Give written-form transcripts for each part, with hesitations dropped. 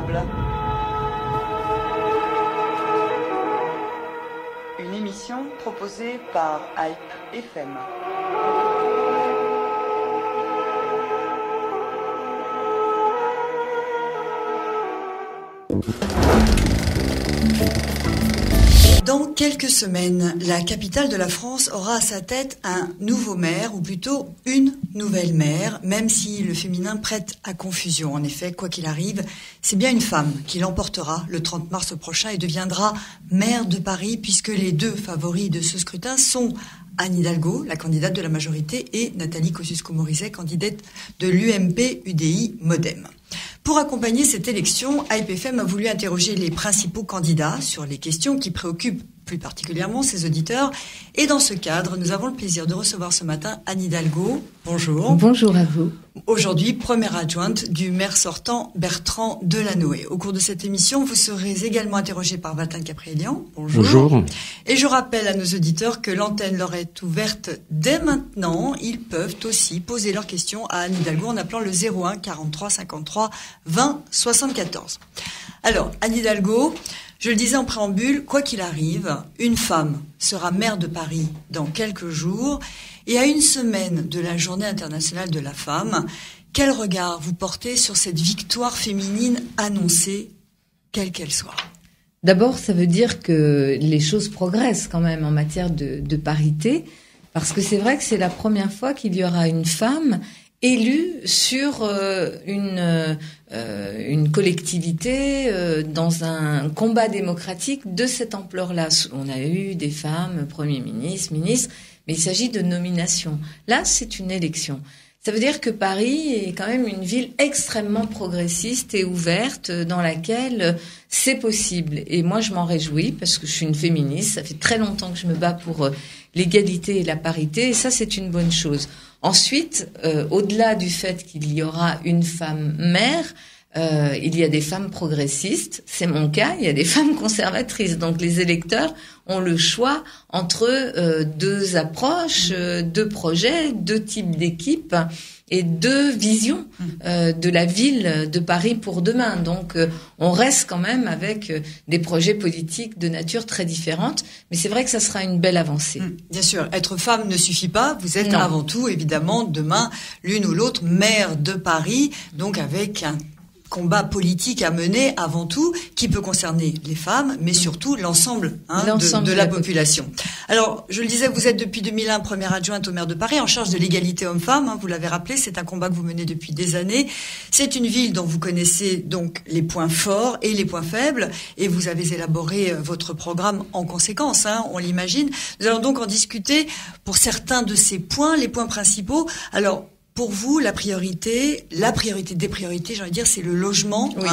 Table. Une émission proposée par Hype FM. Dans quelques semaines, la capitale de la France aura à sa tête un nouveau maire, ou plutôt une nouvelle maire, même si le féminin prête à confusion. En effet, quoi qu'il arrive, c'est bien une femme qui l'emportera le 30 mars prochain et deviendra maire de Paris, puisque les deux favoris de ce scrutin sont Anne Hidalgo, la candidate de la majorité, et Nathalie Kosciusko-Morizet, candidate de l'UMP UDI Modem. Pour accompagner cette élection, Hype FM a voulu interroger les principaux candidats sur les questions qui préoccupent plus particulièrement ses auditeurs. Et dans ce cadre, nous avons le plaisir de recevoir ce matin Anne Hidalgo. Bonjour. Bonjour à vous. Aujourd'hui, première adjointe du maire sortant Bertrand Delanoë. Au cours de cette émission, vous serez également interrogé par Valentin Caprielian. Bonjour. Bonjour. Et je rappelle à nos auditeurs que l'antenne leur est ouverte dès maintenant. Ils peuvent aussi poser leurs questions à Anne Hidalgo en appelant le 01 43 53 20 74. Alors, Anne Hidalgo, je le disais en préambule, quoi qu'il arrive, une femme sera maire de Paris dans quelques jours. Et à une semaine de la Journée internationale de la femme, quel regard vous portez sur cette victoire féminine annoncée, quelle qu'elle soit ? D'abord, ça veut dire que les choses progressent quand même en matière de parité, parce que c'est vrai que c'est la première fois qu'il y aura une femme élue sur une collectivité dans un combat démocratique de cette ampleur-là. On a eu des femmes, premiers ministres, ministres, mais il s'agit de nomination. Là, c'est une élection. Ça veut dire que Paris est quand même une ville extrêmement progressiste et ouverte dans laquelle c'est possible. Et moi, je m'en réjouis parce que je suis une féministe. Ça fait très longtemps que je me bats pour l'égalité et la parité. Et ça, c'est une bonne chose. Ensuite, au-delà du fait qu'il y aura une femme maire, il y a des femmes progressistes, c'est mon cas, il y a des femmes conservatrices. Donc les électeurs ont le choix entre deux approches, deux projets, deux types d'équipes et deux visions de la ville de Paris pour demain. Donc on reste quand même avec des projets politiques de nature très différente, mais c'est vrai que ça sera une belle avancée. Bien sûr, être femme ne suffit pas, vous êtes avant tout évidemment demain l'une ou l'autre maire de Paris, donc avec un combat politique à mener avant tout, qui peut concerner les femmes, mais surtout l'ensemble de la population. Alors, je le disais, vous êtes depuis 2001 première adjointe au maire de Paris, en charge de l'égalité homme-femme, vous l'avez rappelé, c'est un combat que vous menez depuis des années. C'est une ville dont vous connaissez donc les points forts et les points faibles, et vous avez élaboré votre programme en conséquence, on l'imagine. Nous allons donc en discuter pour certains de ces points, les points principaux. Alors, pour vous, la priorité des priorités, j'ai envie de dire, c'est le logement. Oui.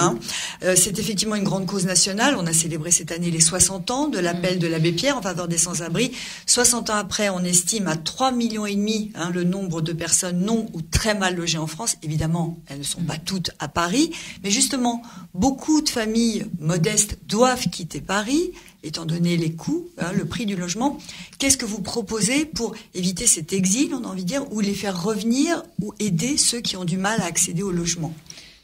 C'est effectivement une grande cause nationale. On a célébré cette année les 60 ans de l'appel de l'abbé Pierre en faveur des sans-abri. 60 ans après, on estime à 3,5 millions le nombre de personnes non ou très mal logées en France. Évidemment, elles ne sont pas toutes à Paris, mais justement, beaucoup de familles modestes doivent quitter Paris, étant donné les coûts, le prix du logement. Qu'est-ce que vous proposez pour éviter cet exil, on a envie de dire, ou les faire revenir, ou aider ceux qui ont du mal à accéder au logement ?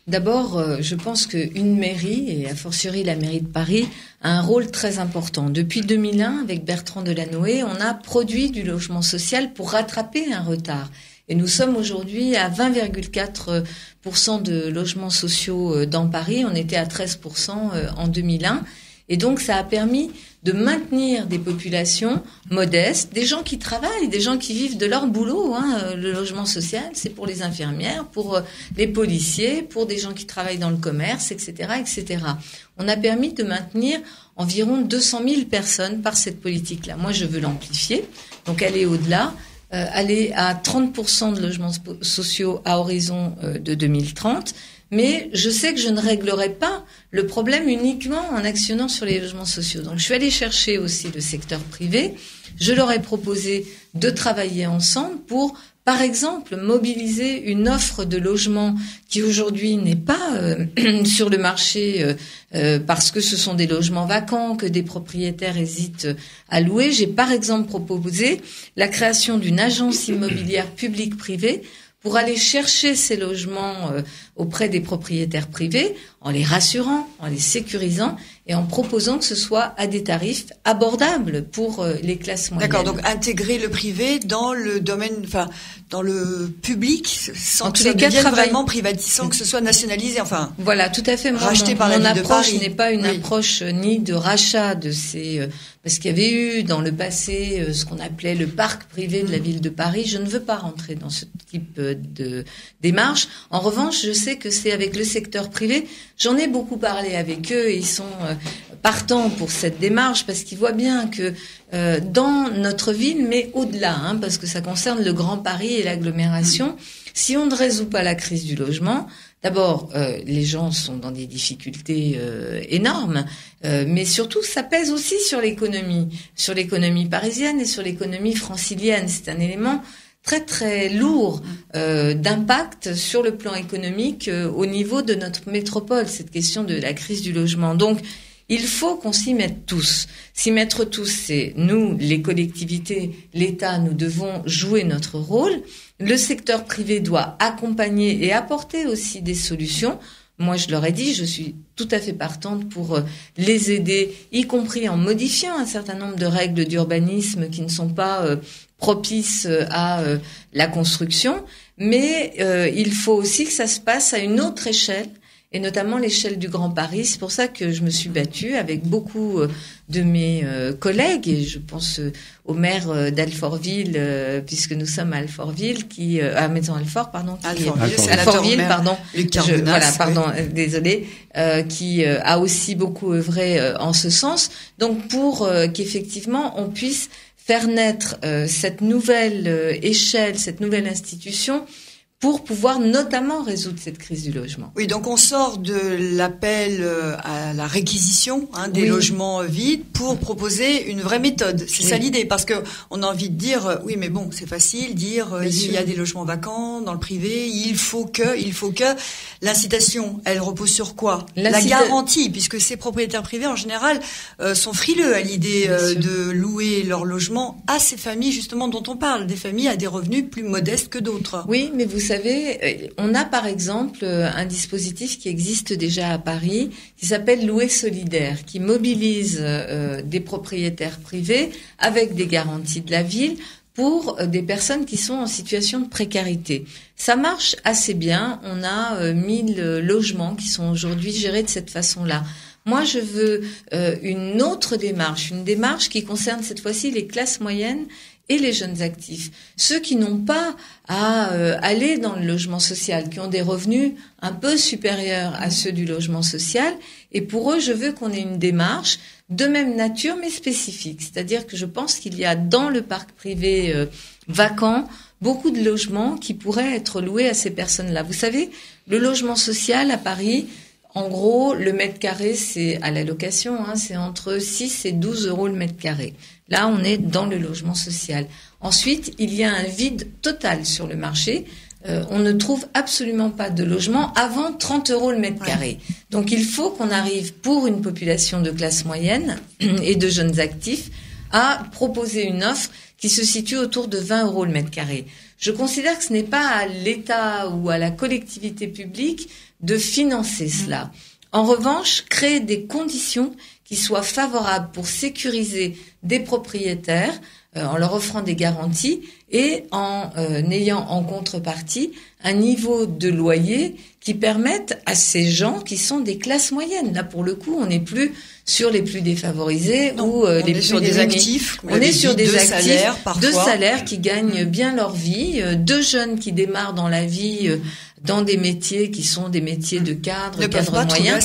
D'abord, je pense qu'une mairie, et a fortiori la mairie de Paris, a un rôle très important. Depuis 2001, avec Bertrand Delanoë, on a produit du logement social pour rattraper un retard. Et nous sommes aujourd'hui à 20,4% de logements sociaux dans Paris. On était à 13% en 2001. Et donc, ça a permis de maintenir des populations modestes, des gens qui travaillent, des gens qui vivent de leur boulot. Le logement social, c'est pour les infirmières, pour les policiers, pour des gens qui travaillent dans le commerce, etc., etc. On a permis de maintenir environ 200 000 personnes par cette politique-là. Moi, je veux l'amplifier, donc aller au-delà, aller à 30% de logements sociaux à horizon de 2030. Mais je sais que je ne réglerai pas le problème uniquement en actionnant sur les logements sociaux. Donc je suis allée chercher aussi le secteur privé. Je leur ai proposé de travailler ensemble pour, par exemple, mobiliser une offre de logement qui aujourd'hui n'est pas sur le marché parce que ce sont des logements vacants que des propriétaires hésitent à louer. J'ai par exemple proposé la création d'une agence immobilière publique-privée pour aller chercher ces logements auprès des propriétaires privés, en les rassurant, en les sécurisant et en proposant que ce soit à des tarifs abordables pour les classes moyennes. D'accord, donc intégrer le privé dans le domaine, enfin dans le public, sans que ça devienne vraiment privatisant, que ce soit nationalisé, enfin. Voilà, tout à fait. Racheté par la ville de Paris. Mon approche n'est pas une approche ni de rachat de ces, parce qu'il y avait eu dans le passé ce qu'on appelait le parc privé de la ville de Paris. Je ne veux pas rentrer dans ce type de démarche. En revanche, je sais que c'est avec le secteur privé. J'en ai beaucoup parlé avec eux et ils sont partants pour cette démarche parce qu'ils voient bien que dans notre ville, mais au-delà, parce que ça concerne le Grand Paris et l'agglomération, si on ne résout pas la crise du logement, d'abord, les gens sont dans des difficultés énormes, mais surtout, ça pèse aussi sur l'économie parisienne et sur l'économie francilienne. C'est un élément très très lourd d'impact sur le plan économique au niveau de notre métropole, cette question de la crise du logement. Donc, il faut qu'on s'y mette tous. S'y mettre tous, c'est nous, les collectivités, l'État, nous devons jouer notre rôle. Le secteur privé doit accompagner et apporter aussi des solutions. Moi, je leur ai dit, je suis tout à fait partante pour les aider, y compris en modifiant un certain nombre de règles d'urbanisme qui ne sont pas propices à la construction. Mais il faut aussi que ça se passe à une autre échelle, et notamment l'échelle du Grand Paris. C'est pour ça que je me suis battue avec beaucoup de mes collègues, et je pense au maire d'Alfortville, puisque nous sommes à Alfortville, à Maison-Alfort, pardon. Alfortville, pardon. Désolé, qui a aussi beaucoup œuvré en ce sens. Donc pour qu'effectivement on puisse faire naître cette nouvelle échelle, cette nouvelle institution, pour pouvoir notamment résoudre cette crise du logement. Oui, donc on sort de l'appel à la réquisition des logements vides pour proposer une vraie méthode. C'est ça l'idée, parce que on a envie de dire oui, mais bon, c'est facile dire il y a des logements vacants dans le privé, il faut que l'incitation, elle repose sur quoi? La garantie, puisque ces propriétaires privés en général sont frileux à l'idée de louer leur logement à ces familles justement dont on parle, des familles à des revenus plus modestes que d'autres. Oui, mais vous savez, on a par exemple un dispositif qui existe déjà à Paris qui s'appelle Louer solidaire, qui mobilise des propriétaires privés avec des garanties de la ville pour des personnes qui sont en situation de précarité. Ça marche assez bien. On a 1000 logements qui sont aujourd'hui gérés de cette façon-là. Moi, je veux une autre démarche, une démarche qui concerne cette fois-ci les classes moyennes et les jeunes actifs, ceux qui n'ont pas à aller dans le logement social, qui ont des revenus un peu supérieurs à ceux du logement social. Et pour eux, je veux qu'on ait une démarche de même nature, mais spécifique. C'est-à-dire que je pense qu'il y a dans le parc privé vacant beaucoup de logements qui pourraient être loués à ces personnes-là. Vous savez, le logement social à Paris, en gros, le mètre carré, c'est à la location, c'est entre 6 et 12 euros le mètre carré. Là, on est dans le logement social. Ensuite, il y a un vide total sur le marché. On ne trouve absolument pas de logement avant 30 euros le mètre carré. Donc, il faut qu'on arrive, pour une population de classe moyenne et de jeunes actifs, à proposer une offre qui se situe autour de 20 euros le mètre carré. Je considère que ce n'est pas à l'État ou à la collectivité publique de financer cela. En revanche, créer des conditions qui soient favorables pour sécuriser des propriétaires en leur offrant des garanties et en ayant en contrepartie un niveau de loyer qui permette à ces gens qui sont des classes moyennes. Là, pour le coup, on n'est plus sur les plus défavorisés ou les plus sur des actifs. On est sur des actifs de salaires qui gagnent bien leur vie, de jeunes qui démarrent dans la vie dans des métiers qui sont des métiers de cadre moyen,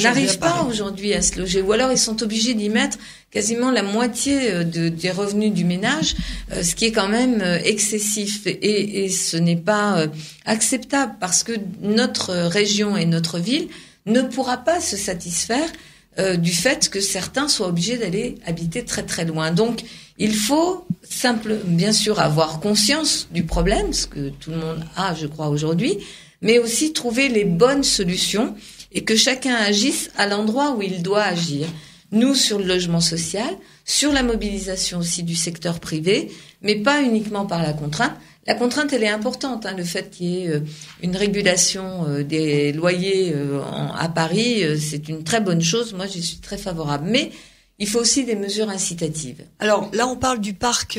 n'arrivent pas aujourd'hui à se loger. Ou alors ils sont obligés d'y mettre quasiment la moitié des revenus du ménage, ce qui est quand même excessif. Et ce n'est pas acceptable parce que notre région et notre ville ne pourra pas se satisfaire du fait que certains soient obligés d'aller habiter très très loin. Donc il faut bien sûr avoir conscience du problème, ce que tout le monde a, je crois, aujourd'hui, mais aussi trouver les bonnes solutions et que chacun agisse à l'endroit où il doit agir. nous sur le logement social, sur la mobilisation aussi du secteur privé, mais pas uniquement par la contrainte. La contrainte, elle est importante, le fait qu'il y ait une régulation des loyers à Paris, c'est une très bonne chose. Moi, j'y suis très favorable. Mais il faut aussi des mesures incitatives. Alors là, on parle du parc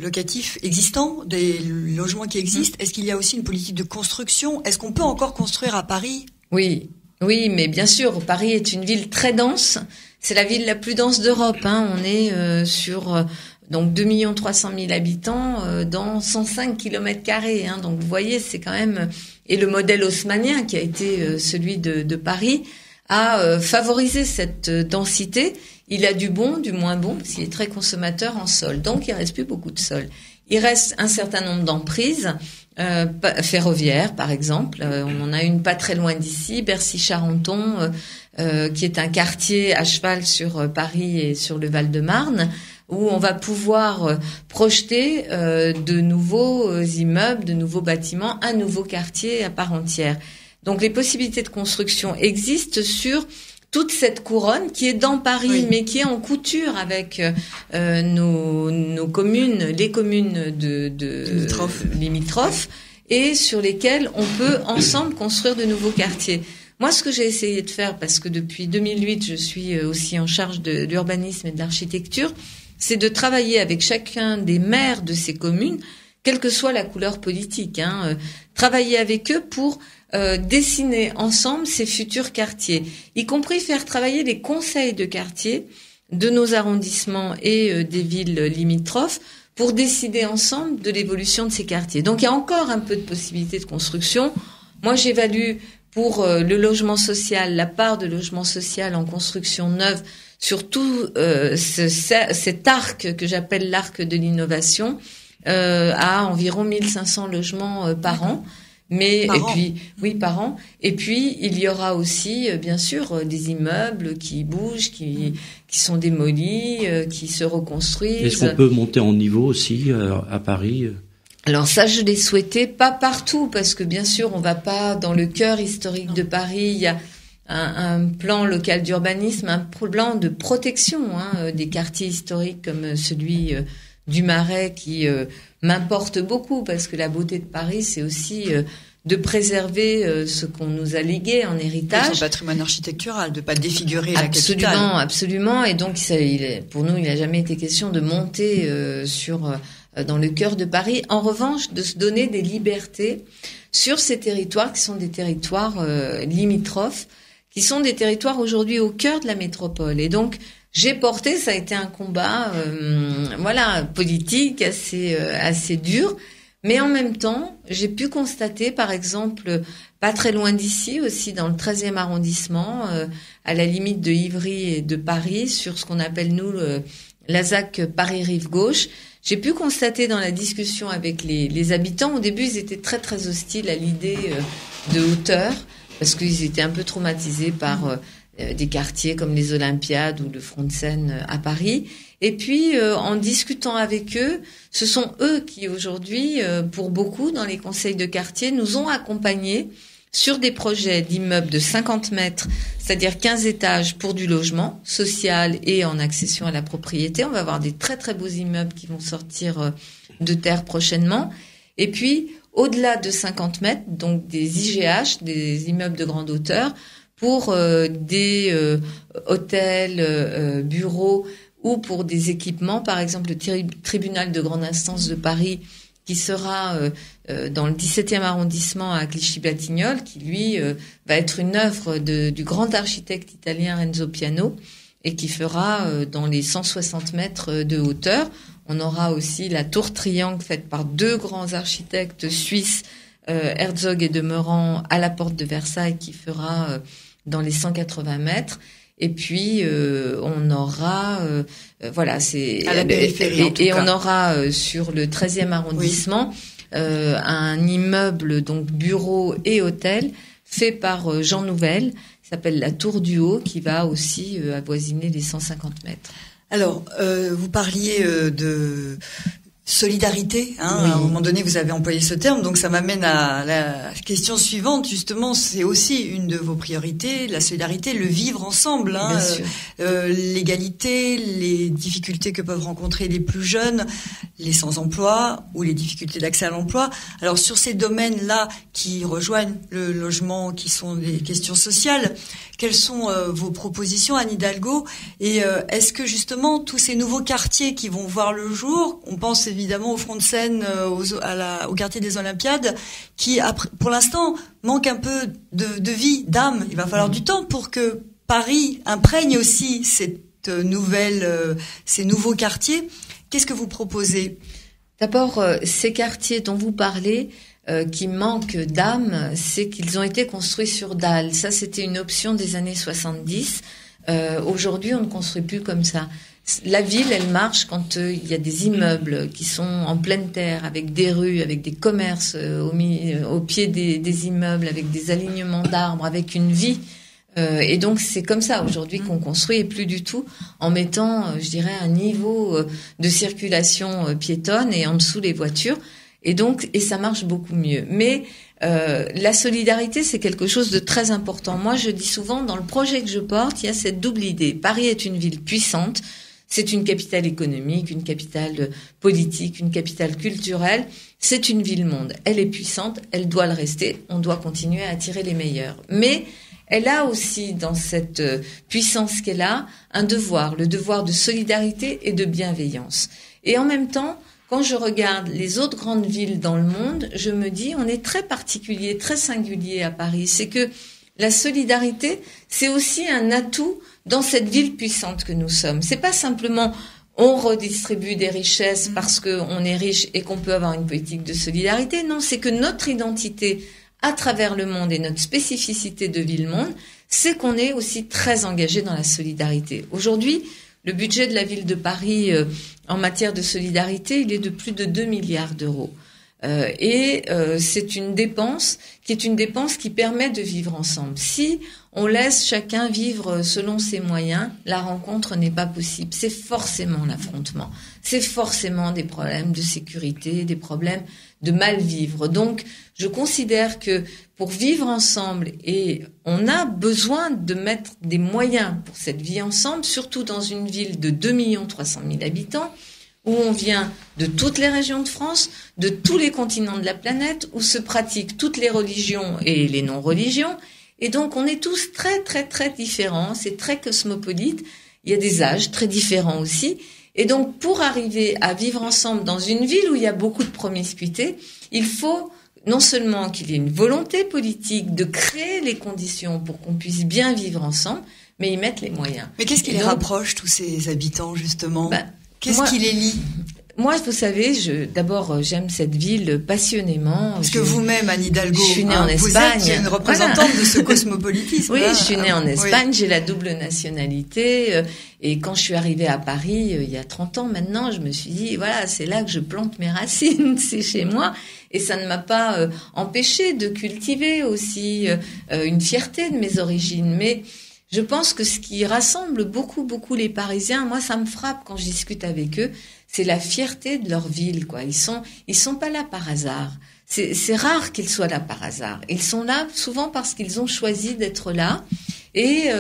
locatif existant, des logements qui existent. Est-ce qu'il y a aussi une politique de construction ? Est-ce qu'on peut encore construire à Paris ? Oui, mais bien sûr, Paris est une ville très dense. C'est la ville la plus dense d'Europe. On est sur donc 2 300 000 habitants dans 105 km². Donc vous voyez, c'est quand même... Et le modèle haussmannien qui a été celui de Paris a favorisé cette densité. Il a du bon, du moins bon, parce qu'il est très consommateur en sol. Donc il reste plus beaucoup de sol. Il reste un certain nombre d'emprises ferroviaires, par exemple. On en a une pas très loin d'ici, Bercy-Charenton, qui est un quartier à cheval sur Paris et sur le Val-de-Marne, où on va pouvoir projeter de nouveaux immeubles, de nouveaux bâtiments, un nouveau quartier à part entière. Donc les possibilités de construction existent sur toute cette couronne qui est dans Paris, oui, mais qui est en couture avec nos communes, les communes de limitrophes, et sur lesquelles on peut ensemble construire de nouveaux quartiers. Moi, ce que j'ai essayé de faire, parce que depuis 2008, je suis aussi en charge de l'urbanisme et de l'architecture, c'est de travailler avec chacun des maires de ces communes, quelle que soit la couleur politique, travailler avec eux pour dessiner ensemble ces futurs quartiers, y compris faire travailler les conseils de quartier de nos arrondissements et des villes limitrophes pour décider ensemble de l'évolution de ces quartiers. Donc il y a encore un peu de possibilités de construction. Moi, j'évalue pour le logement social, la part de logement social en construction neuve sur tout cet arc que j'appelle l'arc de l'innovation, à environ 1500 logements par an. Par an. Et puis, il y aura aussi, bien sûr, des immeubles qui bougent, qui sont démolis, qui se reconstruisent. Est-ce qu'on peut monter en niveau aussi à Paris ? Alors ça, je l'ai souhaité, pas partout, parce que bien sûr, on va pas dans le cœur historique de Paris. Il y a un plan local d'urbanisme, un plan de protection des quartiers historiques comme celui du Marais qui m'importe beaucoup, parce que la beauté de Paris, c'est aussi de préserver ce qu'on nous a légué en héritage. Son patrimoine architectural, de pas défigurer la capitale. Absolument. Et donc, pour nous, il n'a jamais été question de monter dans le cœur de Paris. En revanche, de se donner des libertés sur ces territoires qui sont des territoires limitrophes, qui sont des territoires aujourd'hui au cœur de la métropole. Et donc, j'ai porté, ça a été un combat, politique assez dur, mais en même temps, j'ai pu constater, par exemple, pas très loin d'ici, aussi dans le 13e arrondissement, à la limite de Ivry et de Paris, sur ce qu'on appelle nous la ZAC Paris-Rive-Gauche, j'ai pu constater dans la discussion avec les habitants, au début, ils étaient très très hostiles à l'idée de hauteur, parce qu'ils étaient un peu traumatisés par des quartiers comme les Olympiades ou le Front de Seine à Paris. Et puis, en discutant avec eux, ce sont eux qui aujourd'hui, pour beaucoup, dans les conseils de quartier, nous ont accompagnés sur des projets d'immeubles de 50 mètres, c'est-à-dire 15 étages pour du logement social et en accession à la propriété. On va avoir des très très beaux immeubles qui vont sortir de terre prochainement. Et puis, au-delà de 50 mètres, donc des IGH, des immeubles de grande hauteur, pour des hôtels, bureaux ou pour des équipements, par exemple le tribunal de grande instance de Paris qui sera dans le 17e arrondissement à Clichy-Batignolles, qui lui va être une œuvre du grand architecte italien Renzo Piano et qui fera dans les 160 mètres de hauteur. On aura aussi la tour triangle faite par deux grands architectes suisses, Herzog et de Meurant, à la porte de Versailles, qui fera dans les 180 mètres. Et puis on aura c'est à la périphérie, et on aura sur le 13e arrondissement un immeuble donc bureau et hôtel fait par Jean Nouvel, qui s'appelle la Tour du Haut, qui va aussi avoisiner les 150 mètres. Alors vous parliez solidarité, hein. Oui. À un moment donné, vous avez employé ce terme, donc ça m'amène à la question suivante. Justement, c'est aussi une de vos priorités, la solidarité, le vivre ensemble, hein. L'égalité, les difficultés que peuvent rencontrer les plus jeunes, les sans-emploi ou les difficultés d'accès à l'emploi. Alors sur ces domaines-là qui rejoignent le logement, qui sont des questions sociales, quelles sont vos propositions, Anne Hidalgo? Et est-ce que justement tous ces nouveaux quartiers qui vont voir le jour, on pense évidemment au front de Seine, au quartier des Olympiades, qui pour l'instant manque un peu de vie, d'âme. Il va falloir du temps pour que Paris imprègne aussi ces nouveaux quartiers. Qu'est-ce que vous proposez? D'abord, ces quartiers dont vous parlez, qui manquent d'âme, c'est qu'ils ont été construits sur dalles. Ça, c'était une option des années 70. Aujourd'hui, on ne construit plus comme ça. La ville, elle marche quand il y a des immeubles qui sont en pleine terre, avec des rues, avec des commerces au pied des immeubles, avec des alignements d'arbres, avec une vie. Et donc c'est comme ça aujourd'hui qu'on construit, et plus du tout en mettant, je dirais, un niveau de circulation piétonne et en dessous les voitures. Et ça marche beaucoup mieux. Mais la solidarité, c'est quelque chose de très important. Moi, je dis souvent, dans le projet que je porte, il y a cette double idée. Paris est une ville puissante. C'est une capitale économique, une capitale politique, une capitale culturelle. C'est une ville-monde. Elle est puissante, elle doit le rester. On doit continuer à attirer les meilleurs. Mais elle a aussi, dans cette puissance qu'elle a, un devoir, le devoir de solidarité et de bienveillance. Et en même temps, quand je regarde les autres grandes villes dans le monde, je me dis, on est très particulier, très singulier à Paris. C'est que la solidarité, c'est aussi un atout dans cette ville puissante que nous sommes. C'est pas simplement on redistribue des richesses parce qu'on est riche et qu'on peut avoir une politique de solidarité. Non, c'est que notre identité à travers le monde et notre spécificité de ville-monde, c'est qu'on est aussi très engagé dans la solidarité. Aujourd'hui, le budget de la ville de Paris en matière de solidarité, il est de plus de 2 milliards d'euros. C'est une dépense qui permet de vivre ensemble. Si on laisse chacun vivre selon ses moyens, la rencontre n'est pas possible. C'est forcément l'affrontement. C'est forcément des problèmes de sécurité, des problèmes de mal vivre. Donc, je considère que pour vivre ensemble, et on a besoin de mettre des moyens pour cette vie ensemble, surtout dans une ville de 2 300 000 habitants, où on vient de toutes les régions de France, de tous les continents de la planète, où se pratiquent toutes les religions et les non-religions. Et donc, on est tous très, très, très différents. C'est très cosmopolite. Il y a des âges très différents aussi. Et donc, pour arriver à vivre ensemble dans une ville où il y a beaucoup de promiscuité, il faut non seulement qu'il y ait une volonté politique de créer les conditions pour qu'on puisse bien vivre ensemble, mais y mettre les moyens. Mais qu'est-ce qui les rapproche, tous ces habitants, justement? Qu'est-ce qui les lie? Moi, vous savez, d'abord, j'aime cette ville passionnément. Parce que vous-même, Anne Hidalgo, je suis née en Espagne. Vous êtes une représentante de ce cosmopolitisme. Oui, je suis née en Espagne, j'ai la double nationalité. Et quand je suis arrivée à Paris, il y a 30 ans maintenant, je me suis dit, voilà, c'est là que je plante mes racines, c'est chez moi. Et ça ne m'a pas empêché de cultiver aussi une fierté de mes origines. Mais je pense que ce qui rassemble beaucoup, beaucoup les Parisiens, moi, ça me frappe quand je discute avec eux, c'est la fierté de leur ville, quoi. Ils sont pas là par hasard. C'est rare qu'ils soient là par hasard. Ils sont là souvent parce qu'ils ont choisi d'être là et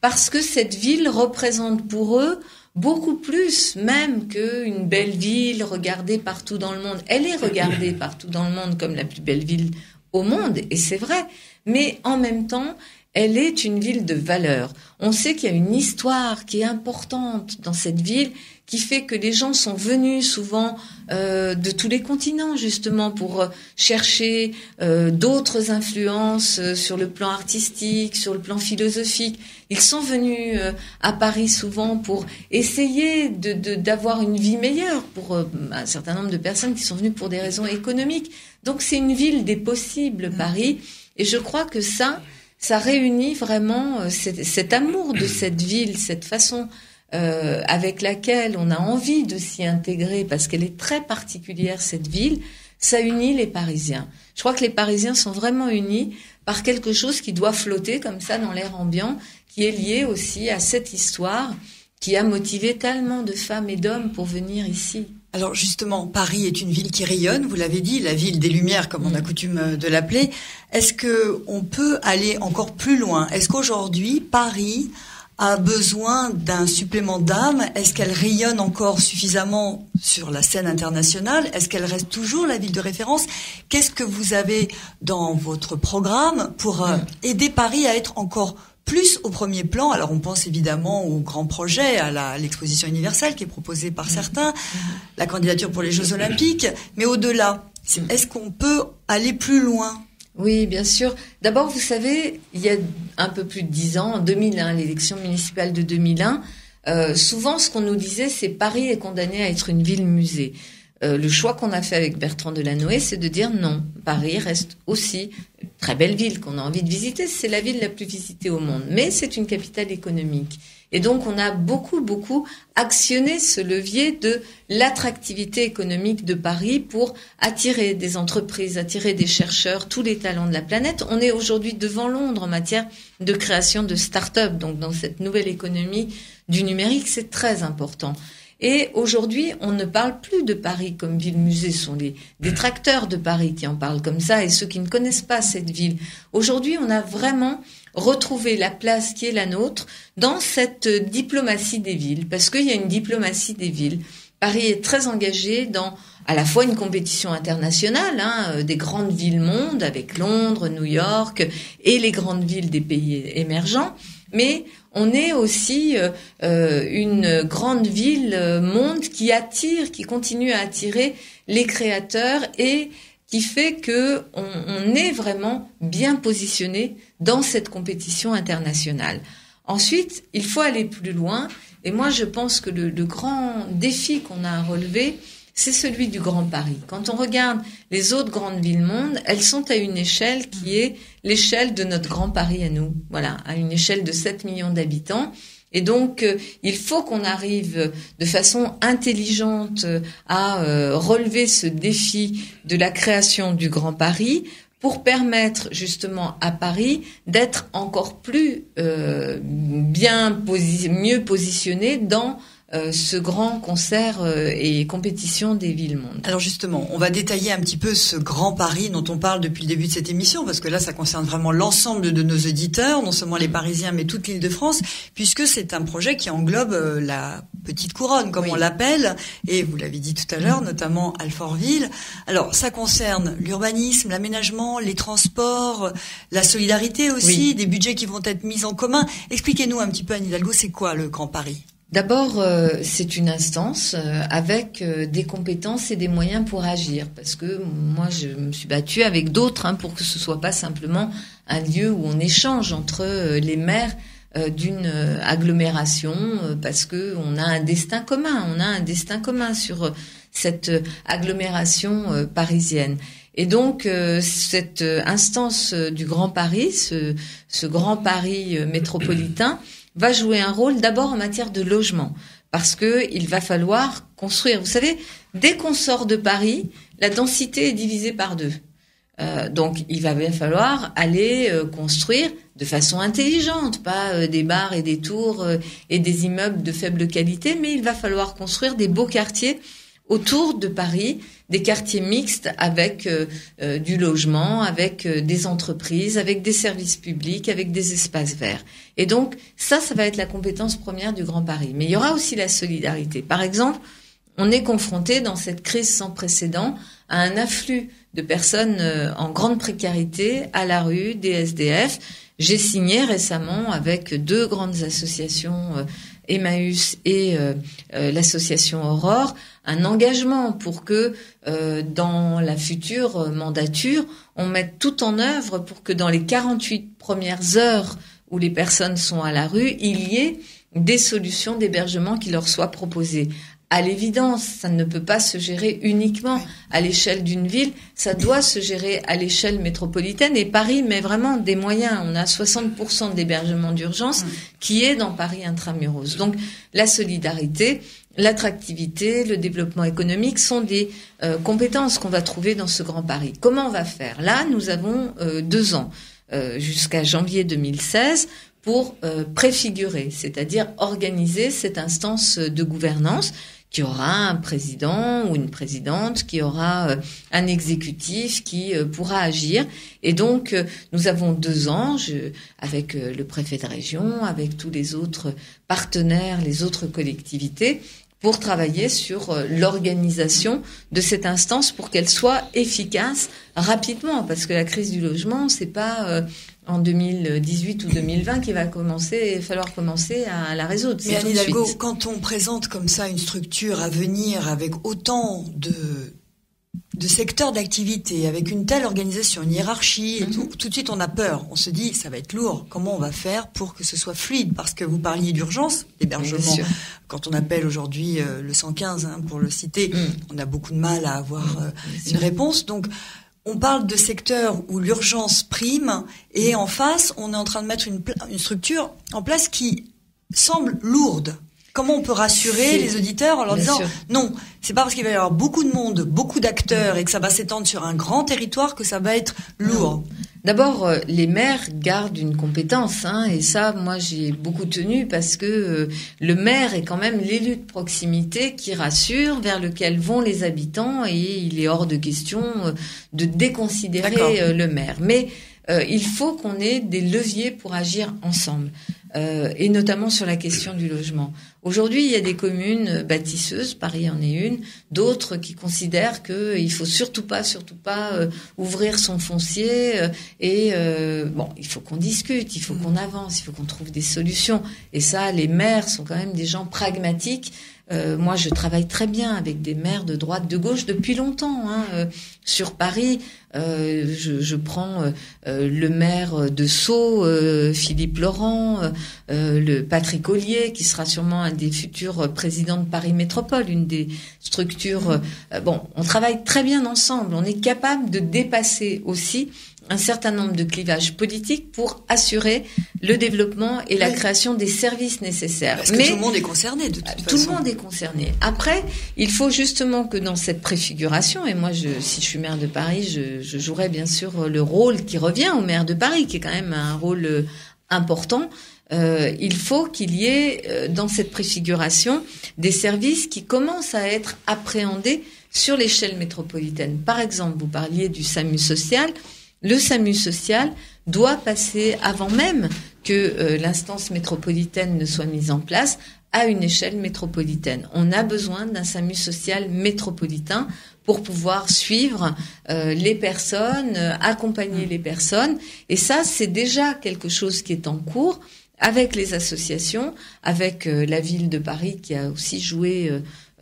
parce que cette ville représente pour eux beaucoup plus même qu'une belle ville regardée partout dans le monde. Elle est regardée partout dans le monde comme la plus belle ville au monde, et c'est vrai. Mais en même temps, elle est une ville de valeurs. On sait qu'il y a une histoire qui est importante dans cette ville, qui fait que les gens sont venus souvent de tous les continents justement pour chercher d'autres influences sur le plan artistique, sur le plan philosophique. Ils sont venus à Paris souvent pour essayer d'avoir une vie meilleure pour un certain nombre de personnes qui sont venues pour des raisons économiques. Donc c'est une ville des possibles, Paris, et je crois que ça réunit vraiment cet amour de cette ville, cette façon avec laquelle on a envie de s'y intégrer parce qu'elle est très particulière, cette ville. Ça unit les Parisiens. Je crois que les Parisiens sont vraiment unis par quelque chose qui doit flotter comme ça dans l'air ambiant, qui est lié aussi à cette histoire qui a motivé tellement de femmes et d'hommes pour venir ici. Alors justement, Paris est une ville qui rayonne, vous l'avez dit, la ville des Lumières, comme on a coutume de l'appeler. Est-ce que on peut aller encore plus loin? Est-ce qu'aujourd'hui, Paris a besoin d'un supplément d'âme? Est-ce qu'elle rayonne encore suffisamment sur la scène internationale? Est-ce qu'elle reste toujours la ville de référence? Qu'est-ce que vous avez dans votre programme pour aider Paris à être encore plus au premier plan? Alors on pense évidemment au grand projet, à l'exposition universelle qui est proposée par certains, la candidature pour les Jeux Olympiques, mais au-delà, est-ce qu'on peut aller plus loin? Oui, bien sûr. D'abord, vous savez, il y a un peu plus de 10 ans, en 2001, l'élection municipale de 2001, souvent ce qu'on nous disait, c'est Paris est condamné à être une ville-musée. Le choix qu'on a fait avec Bertrand Delanoë, c'est de dire non, Paris reste aussi une très belle ville qu'on a envie de visiter. C'est la ville la plus visitée au monde, mais c'est une capitale économique. Et donc, on a beaucoup actionné ce levier de l'attractivité économique de Paris pour attirer des entreprises, attirer des chercheurs, tous les talents de la planète. On est aujourd'hui devant Londres en matière de création de start-up. Donc, dans cette nouvelle économie du numérique, c'est très important. Et aujourd'hui, on ne parle plus de Paris comme ville-musée. Ce sont les détracteurs de Paris qui en parlent comme ça et ceux qui ne connaissent pas cette ville. Aujourd'hui, on a vraiment retrouvé la place qui est la nôtre dans cette diplomatie des villes, parce qu'il y a une diplomatie des villes. Paris est très engagé dans à la fois une compétition internationale, des grandes villes monde avec Londres, New York et les grandes villes des pays émergents, mais on est aussi une grande ville monde qui attire, qui continue à attirer les créateurs et qui fait que on est vraiment bien positionné dans cette compétition internationale. Ensuite, il faut aller plus loin. Et moi, je pense que le grand défi qu'on a à relever, c'est celui du Grand Paris. Quand on regarde les autres grandes villes monde, elles sont à une échelle qui est l'échelle de notre Grand Paris à nous. Voilà, à une échelle de 7 millions d'habitants. Et donc, il faut qu'on arrive de façon intelligente à relever ce défi de la création du Grand Paris pour permettre justement à Paris d'être encore plus mieux positionné dans ce grand concert et compétition des villes-monde. Alors justement, on va détailler un petit peu ce Grand Paris dont on parle depuis le début de cette émission, parce que là, ça concerne vraiment l'ensemble de nos auditeurs, non seulement les Parisiens, mais toute l'Île-de-France, puisque c'est un projet qui englobe la petite couronne, comme on l'appelle, et vous l'avez dit tout à l'heure, notamment Alfortville. Alors, ça concerne l'urbanisme, l'aménagement, les transports, la solidarité aussi, des budgets qui vont être mis en commun. Expliquez-nous un petit peu, Anne Hidalgo, c'est quoi le Grand Paris ? D'abord, c'est une instance avec des compétences et des moyens pour agir. Parce que moi, je me suis battue avec d'autres pour que ce soit pas simplement un lieu où on échange entre les maires d'une agglomération, parce que on a un destin commun. On a un destin commun sur cette agglomération parisienne. Et donc, cette instance du Grand Paris, ce Grand Paris métropolitain, va jouer un rôle d'abord en matière de logement, parce que il va falloir construire. Vous savez, dès qu'on sort de Paris, la densité est divisée par 2. Donc, il va bien falloir aller construire de façon intelligente, pas des bars et des tours et des immeubles de faible qualité, mais il va falloir construire des beaux quartiers autour de Paris, des quartiers mixtes avec du logement, avec des entreprises, avec des services publics, avec des espaces verts. Et donc, ça va être la compétence première du Grand Paris. Mais il y aura aussi la solidarité. Par exemple, on est confronté dans cette crise sans précédent à un afflux de personnes en grande précarité à la rue, des SDF. J'ai signé récemment avec 2 grandes associations, Emmaüs et l'association Aurore, un engagement pour que dans la future mandature, on mette tout en œuvre pour que dans les 48 premières heures où les personnes sont à la rue, il y ait des solutions d'hébergement qui leur soient proposées. À l'évidence, ça ne peut pas se gérer uniquement à l'échelle d'une ville, ça doit se gérer à l'échelle métropolitaine. Et Paris met vraiment des moyens. On a 60% d'hébergement d'urgence qui est dans Paris intramuros. Donc la solidarité, l'attractivité, le développement économique sont des compétences qu'on va trouver dans ce Grand Paris. Comment on va faire ? Là, nous avons 2 ans. Jusqu'à janvier 2016 pour préfigurer, c'est-à-dire organiser cette instance de gouvernance qui aura un président ou une présidente, qui aura un exécutif qui pourra agir. Et donc, nous avons 2 ans, avec le préfet de région, avec tous les autres partenaires, les autres collectivités, pour travailler sur l'organisation de cette instance pour qu'elle soit efficace rapidement. Parce que la crise du logement, c'est pas en 2018 ou 2020 qu'il va falloir commencer à la résoudre. Mais Anne Hidalgo, quand on présente comme ça une structure à venir avec autant de secteurs d'activité, avec une telle organisation, une hiérarchie, et tout de suite on a peur. On se dit, ça va être lourd. Comment on va faire pour que ce soit fluide? Parce que vous parliez d'urgence, l'hébergement. Quand on appelle aujourd'hui le 115, pour le citer, on a beaucoup de mal à avoir une réponse. Donc, on parle de secteurs où l'urgence prime, et en face, on est en train de mettre une structure en place qui semble lourde. Comment on peut rassurer les auditeurs en leur disant non, c'est pas parce qu'il va y avoir beaucoup de monde, beaucoup d'acteurs et que ça va s'étendre sur un grand territoire que ça va être lourd. D'abord, les maires gardent une compétence, et ça, moi, j'y ai beaucoup tenu parce que le maire est quand même l'élu de proximité qui rassure, vers lequel vont les habitants, et il est hors de question de déconsidérer le maire. Mais il faut qu'on ait des leviers pour agir ensemble. Et notamment sur la question du logement. Aujourd'hui, il y a des communes bâtisseuses, Paris en est une, d'autres qui considèrent qu'il faut surtout pas ouvrir son foncier, il faut qu'on discute, il faut qu'on avance, il faut qu'on trouve des solutions. Et ça, les maires sont quand même des gens pragmatiques. Moi, je travaille très bien avec des maires de droite, de gauche depuis longtemps. Sur Paris, je prends le maire de Sceaux, Philippe Laurent, le Patrick Ollier, qui sera sûrement un des futurs présidents de Paris Métropole, une des structures. On travaille très bien ensemble. On est capable de dépasser aussi un certain nombre de clivages politiques pour assurer le développement et la création des services nécessaires. Parce que tout le monde est concerné, de toute façon. Tout le monde est concerné. Après, il faut justement que dans cette préfiguration, et moi, si je suis maire de Paris, je jouerai bien sûr le rôle qui revient au maire de Paris, qui est quand même un rôle important. Il faut qu'il y ait dans cette préfiguration des services qui commencent à être appréhendés sur l'échelle métropolitaine. Par exemple, vous parliez du SAMU social. Le SAMU social doit passer, avant même que l'instance métropolitaine ne soit mise en place, à une échelle métropolitaine. On a besoin d'un SAMU social métropolitain pour pouvoir suivre les personnes, accompagner les personnes. Et ça, c'est déjà quelque chose qui est en cours avec les associations, avec la ville de Paris qui a aussi joué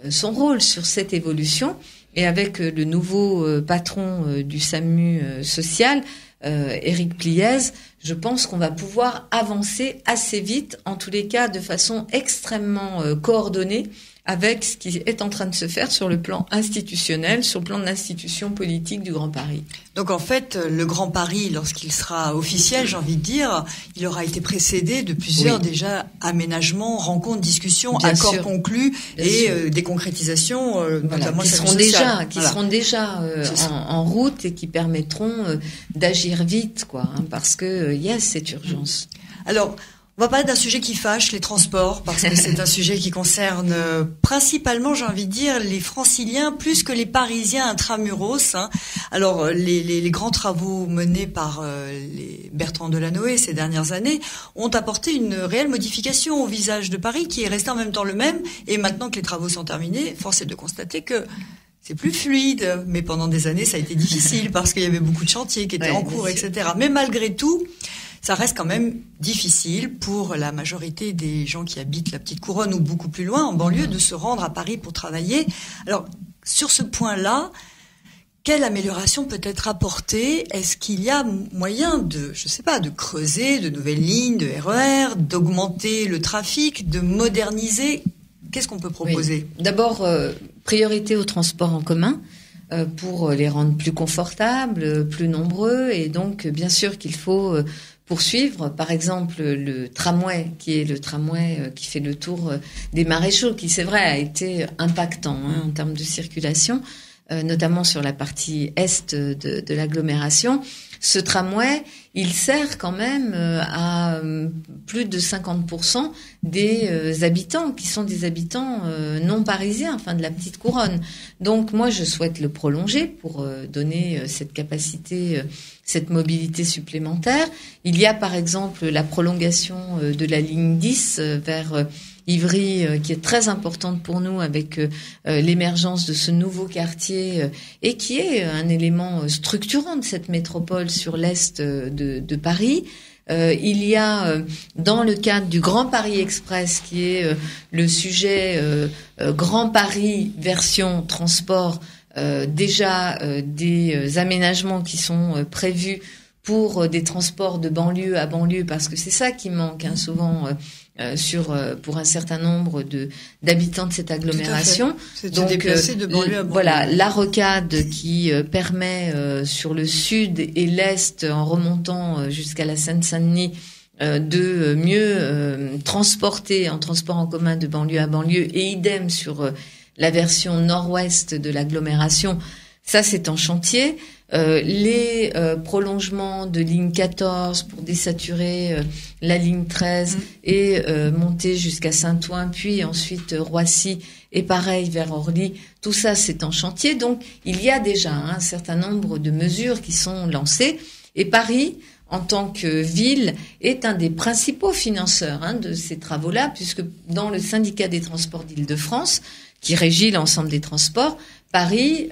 son rôle sur cette évolution. Et avec le nouveau patron du SAMU social, Éric Pliez, je pense qu'on va pouvoir avancer assez vite, en tous les cas de façon extrêmement coordonnée, avec ce qui est en train de se faire sur le plan institutionnel, sur le plan de l'institution politique du Grand Paris. Donc en fait, le Grand Paris, lorsqu'il sera officiel, j'ai envie de dire, il aura été précédé de plusieurs déjà aménagements, rencontres, discussions, accords conclus et des concrétisations, notamment qui seront déjà en route et qui permettront d'agir vite, parce que il y a cette urgence. Alors, on va parler d'un sujet qui fâche, les transports, parce que c'est un sujet qui concerne principalement, j'ai envie de dire, les franciliens plus que les parisiens intramuros. Alors, les grands travaux menés par les Bertrand Delanoë ces dernières années ont apporté une réelle modification au visage de Paris, qui est resté en même temps le même. Et maintenant que les travaux sont terminés, force est de constater que c'est plus fluide. Mais pendant des années, ça a été difficile parce qu'il y avait beaucoup de chantiers qui étaient en cours, etc. Mais malgré tout, ça reste quand même difficile pour la majorité des gens qui habitent la Petite Couronne ou beaucoup plus loin, en banlieue, de se rendre à Paris pour travailler. Alors, sur ce point-là, quelle amélioration peut être apportée? Est-ce qu'il y a moyen de creuser de nouvelles lignes de RER, d'augmenter le trafic, de moderniser? Qu'est-ce qu'on peut proposer? D'abord, priorité aux transports en commun. Pour les rendre plus confortables, plus nombreux, et donc bien sûr qu'il faut poursuivre, par exemple le tramway, qui est le tramway qui fait le tour des Maréchaux, qui c'est vrai a été impactant en termes de circulation. notamment sur la partie est de l'agglomération. Ce tramway, il sert quand même à plus de 50% des habitants qui sont des habitants non parisiens, enfin de la petite couronne. Donc moi, je souhaite le prolonger pour donner cette capacité, cette mobilité supplémentaire. Il y a par exemple la prolongation de la ligne 10 vers Ivry, qui est très importante pour nous avec l'émergence de ce nouveau quartier et qui est un élément structurant de cette métropole sur l'est de Paris. Il y a, dans le cadre du Grand Paris Express, qui est le sujet Grand Paris version transport, déjà des aménagements qui sont prévus pour des transports de banlieue à banlieue, parce que c'est ça qui manque souvent pour un certain nombre d'habitants de cette agglomération. C'est de déplacer de banlieue à banlieue. Voilà, la rocade qui permet sur le sud et l'est, en remontant jusqu'à la Seine-Saint-Denis, de mieux transporter en transport en commun de banlieue à banlieue, et idem sur la version nord-ouest de l'agglomération. Ça, c'est en chantier. Les prolongements de ligne 14 pour désaturer la ligne 13 et monter jusqu'à Saint-Ouen, puis ensuite Roissy et pareil vers Orly, tout ça c'est en chantier. Donc il y a déjà un certain nombre de mesures qui sont lancées, et Paris, en tant que ville, est un des principaux financeurs de ces travaux-là, puisque dans le syndicat des transports d'Île-de-France, qui régit l'ensemble des transports, Paris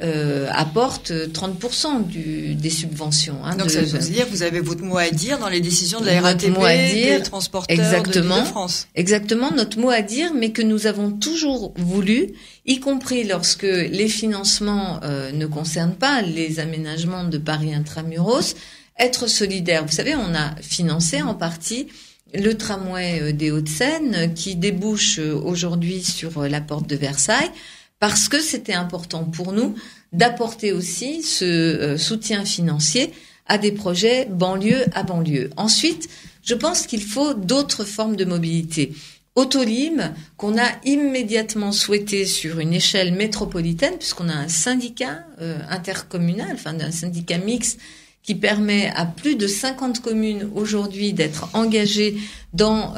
apporte 30% des subventions. Donc ça veut dire que vous avez votre mot à dire dans les décisions de la RATP, des transporteurs de l'Île-de-France. Exactement, notre mot à dire, mais que nous avons toujours voulu, y compris lorsque les financements ne concernent pas les aménagements de Paris Intramuros, être solidaire. Vous savez, on a financé en partie le tramway des Hauts-de-Seine qui débouche aujourd'hui sur la porte de Versailles, parce que c'était important pour nous d'apporter aussi ce soutien financier à des projets banlieue à banlieue. Ensuite, je pense qu'il faut d'autres formes de mobilité. Autolib, qu'on a immédiatement souhaité sur une échelle métropolitaine, puisqu'on a un syndicat intercommunal, enfin un syndicat mixte, qui permet à plus de 50 communes aujourd'hui d'être engagées dans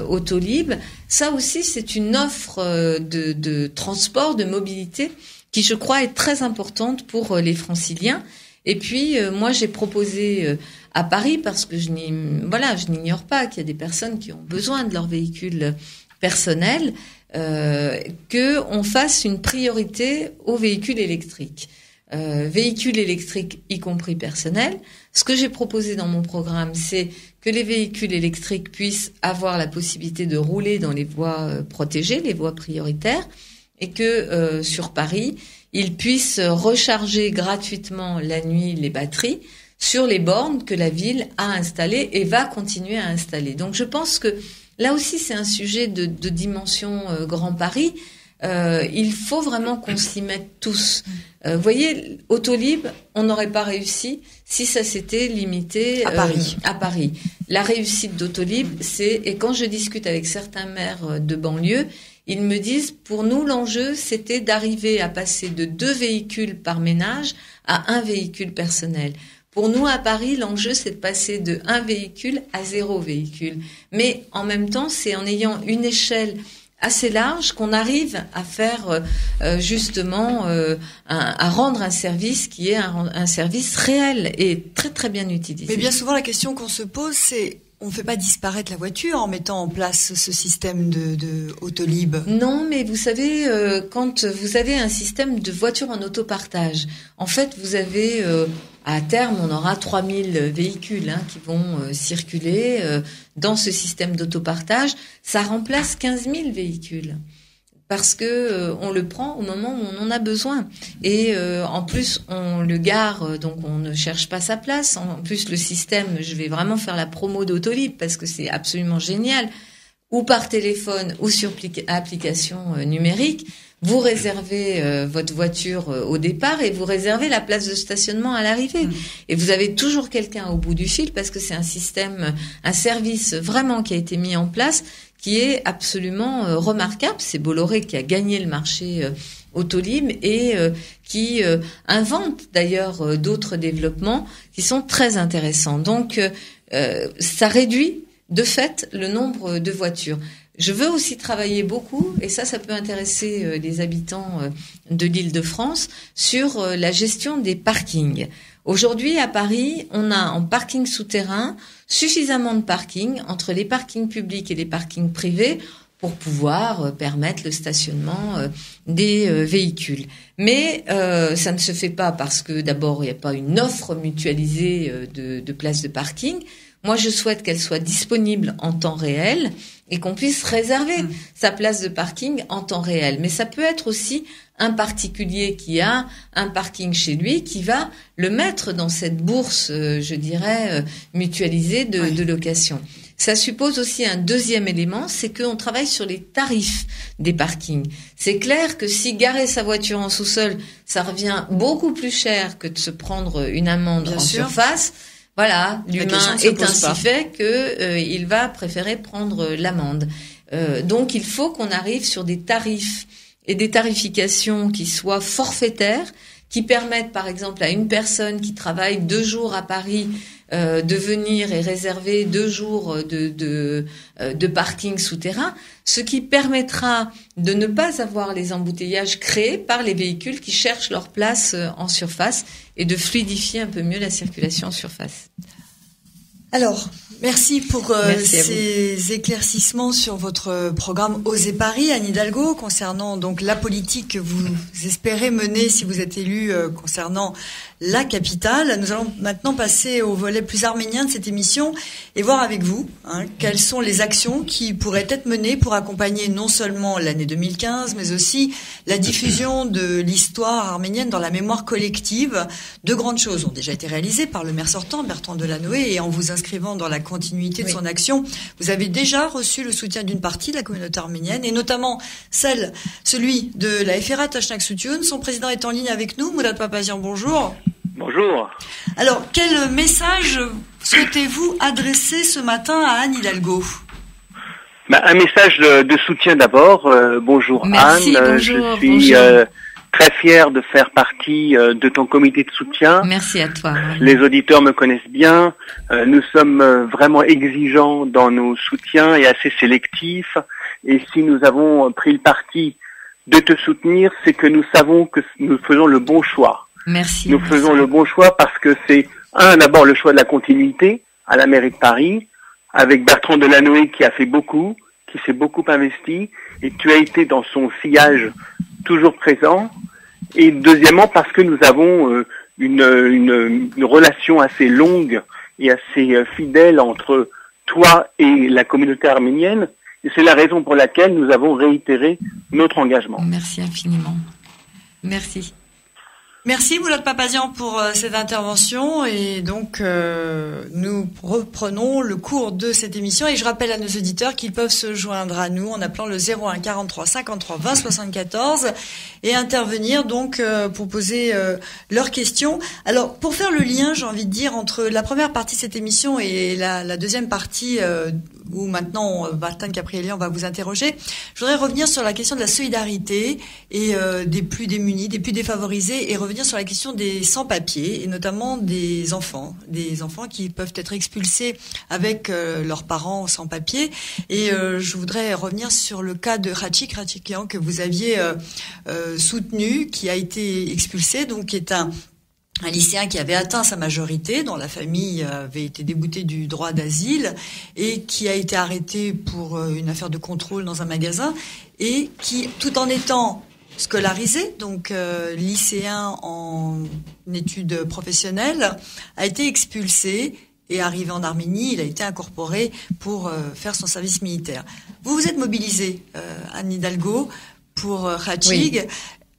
Autolib. Ça aussi, c'est une offre de transport, de mobilité, qui, je crois, est très importante pour les Franciliens. Et puis, moi, j'ai proposé à Paris, parce que je n'ignore pas qu'il y a des personnes qui ont besoin de leur véhicule personnel, qu'on fasse une priorité aux véhicules électriques. Véhicules électriques, y compris personnels. Ce que j'ai proposé dans mon programme, c'est que les véhicules électriques puissent avoir la possibilité de rouler dans les voies protégées, les voies prioritaires, et que sur Paris, ils puissent recharger gratuitement la nuit les batteries sur les bornes que la ville a installées et va continuer à installer. Donc je pense que là aussi, c'est un sujet de dimension Grand Paris. Il faut vraiment qu'on s'y mette tous. Vous voyez, Autolib, on n'aurait pas réussi si ça s'était limité à Paris. La réussite d'Autolib, et quand je discute avec certains maires de banlieue, ils me disent, pour nous, l'enjeu, c'était d'arriver à passer de 2 véhicules par ménage à 1 véhicule personnel. Pour nous, à Paris, l'enjeu, c'est de passer de 1 véhicule à 0 véhicule. Mais en même temps, c'est en ayant une échelle assez large qu'on arrive à faire à rendre un service qui est un service réel et très très bien utilisé. Mais bien souvent la question qu'on se pose, c'est on ne fait pas disparaître la voiture en mettant en place ce système de Autolib. Non, mais vous savez, quand vous avez un système de voitures en autopartage, en fait, vous avez, à terme, on aura 3000 véhicules qui vont circuler dans ce système d'autopartage. Ça remplace 15 000 véhicules. Parce que on le prend au moment où on en a besoin. Et en plus, on le gare, donc on ne cherche pas sa place. En plus, le système, je vais vraiment faire la promo d'Autolib parce que c'est absolument génial. Ou par téléphone ou sur application numérique, vous réservez votre voiture au départ et vous réservez la place de stationnement à l'arrivée. Et vous avez toujours quelqu'un au bout du fil parce que c'est un système, un service vraiment qui a été mis en place qui est absolument remarquable. C'est Bolloré qui a gagné le marché Autolib et qui invente d'ailleurs d'autres développements qui sont très intéressants. Donc, ça réduit de fait le nombre de voitures. Je veux aussi travailler beaucoup, et ça peut intéresser les habitants de l'Île-de-France, sur la gestion des parkings. Aujourd'hui, à Paris, on a en parking souterrain suffisamment de parkings entre les parkings publics et les parkings privés pour pouvoir permettre le stationnement des véhicules. Mais ça ne se fait pas parce que d'abord, il n'y a pas une offre mutualisée de places de parking. Moi, je souhaite qu'elle soit disponible en temps réel et qu'on puisse réserver sa place de parking en temps réel. Mais ça peut être aussi un particulier qui a un parking chez lui qui va le mettre dans cette bourse, je dirais, mutualisée de location. Ça suppose aussi un deuxième élément, c'est qu'on travaille sur les tarifs des parkings. C'est clair que si garer sa voiture en sous-sol, ça revient beaucoup plus cher que de se prendre une amende en surface. Voilà, l'humain est ainsi fait que il va préférer prendre l'amende. Donc il faut qu'on arrive sur des tarifs et des tarifications qui soient forfaitaires, qui permettent par exemple à une personne qui travaille 2 jours à Paris de venir et réserver 2 jours de parking souterrain, ce qui permettra de ne pas avoir les embouteillages créés par les véhicules qui cherchent leur place en surface et de fluidifier un peu mieux la circulation en surface. Alors, merci pour ces éclaircissements sur votre programme Osez Paris, Anne Hidalgo, concernant donc la politique que vous espérez mener si vous êtes élu concernant la capitale. Nous allons maintenant passer au volet plus arménien de cette émission et voir avec vous quelles sont les actions qui pourraient être menées pour accompagner non seulement l'année 2015, mais aussi la diffusion de l'histoire arménienne dans la mémoire collective. 2 grandes choses ont déjà été réalisées par le maire sortant, Bertrand Delanoë, et en vous inscrivant dans la continuité de son action, vous avez déjà reçu le soutien d'une partie de la communauté arménienne, et notamment celui de la FRA Tashnak Soutioun. Son président est en ligne avec nous. Mourad Papazian, bonjour. Bonjour. Alors, quel message souhaitez-vous adresser ce matin à Anne Hidalgo ? Un message de soutien d'abord. Bonjour. Merci, Anne, bonjour, je suis très fier de faire partie de ton comité de soutien. Merci à toi. Les auditeurs me connaissent bien. Nous sommes vraiment exigeants dans nos soutiens et assez sélectifs. Et si nous avons pris le parti de te soutenir, c'est que nous savons que nous faisons le bon choix. Merci. Nous faisons le bon choix parce que c'est, d'abord le choix de la continuité à la mairie de Paris, avec Bertrand Delanoë qui a fait beaucoup, qui s'est beaucoup investi, et tu as été dans son sillage toujours présent. Et deuxièmement, parce que nous avons une relation assez longue et assez fidèle entre toi et la communauté arménienne. Et c'est la raison pour laquelle nous avons réitéré notre engagement. Merci infiniment. Merci. Merci Mourad Papazian pour cette intervention, et donc nous reprenons le cours de cette émission, et je rappelle à nos auditeurs qu'ils peuvent se joindre à nous en appelant le 01 43 53 20 74 et intervenir donc pour poser leurs questions. Alors pour faire le lien, j'ai envie de dire, entre la première partie de cette émission et la deuxième partie où maintenant Martin Caprielian va vous interroger, je voudrais revenir sur la question de la solidarité et des plus démunis, des plus défavorisés, et revenir sur la question des sans-papiers, et notamment des enfants qui peuvent être expulsés avec leurs parents sans-papiers. Et je voudrais revenir sur le cas de Rachikian que vous aviez soutenu, qui a été expulsé, donc qui est un lycéen qui avait atteint sa majorité, dont la famille avait été déboutée du droit d'asile, et qui a été arrêté pour une affaire de contrôle dans un magasin, et qui, tout en étant scolarisé, donc lycéen en études professionnelles, a été expulsé et arrivé en Arménie. Il a été incorporé pour faire son service militaire. Vous vous êtes mobilisé, Anne Hidalgo, pour Rachig. Oui.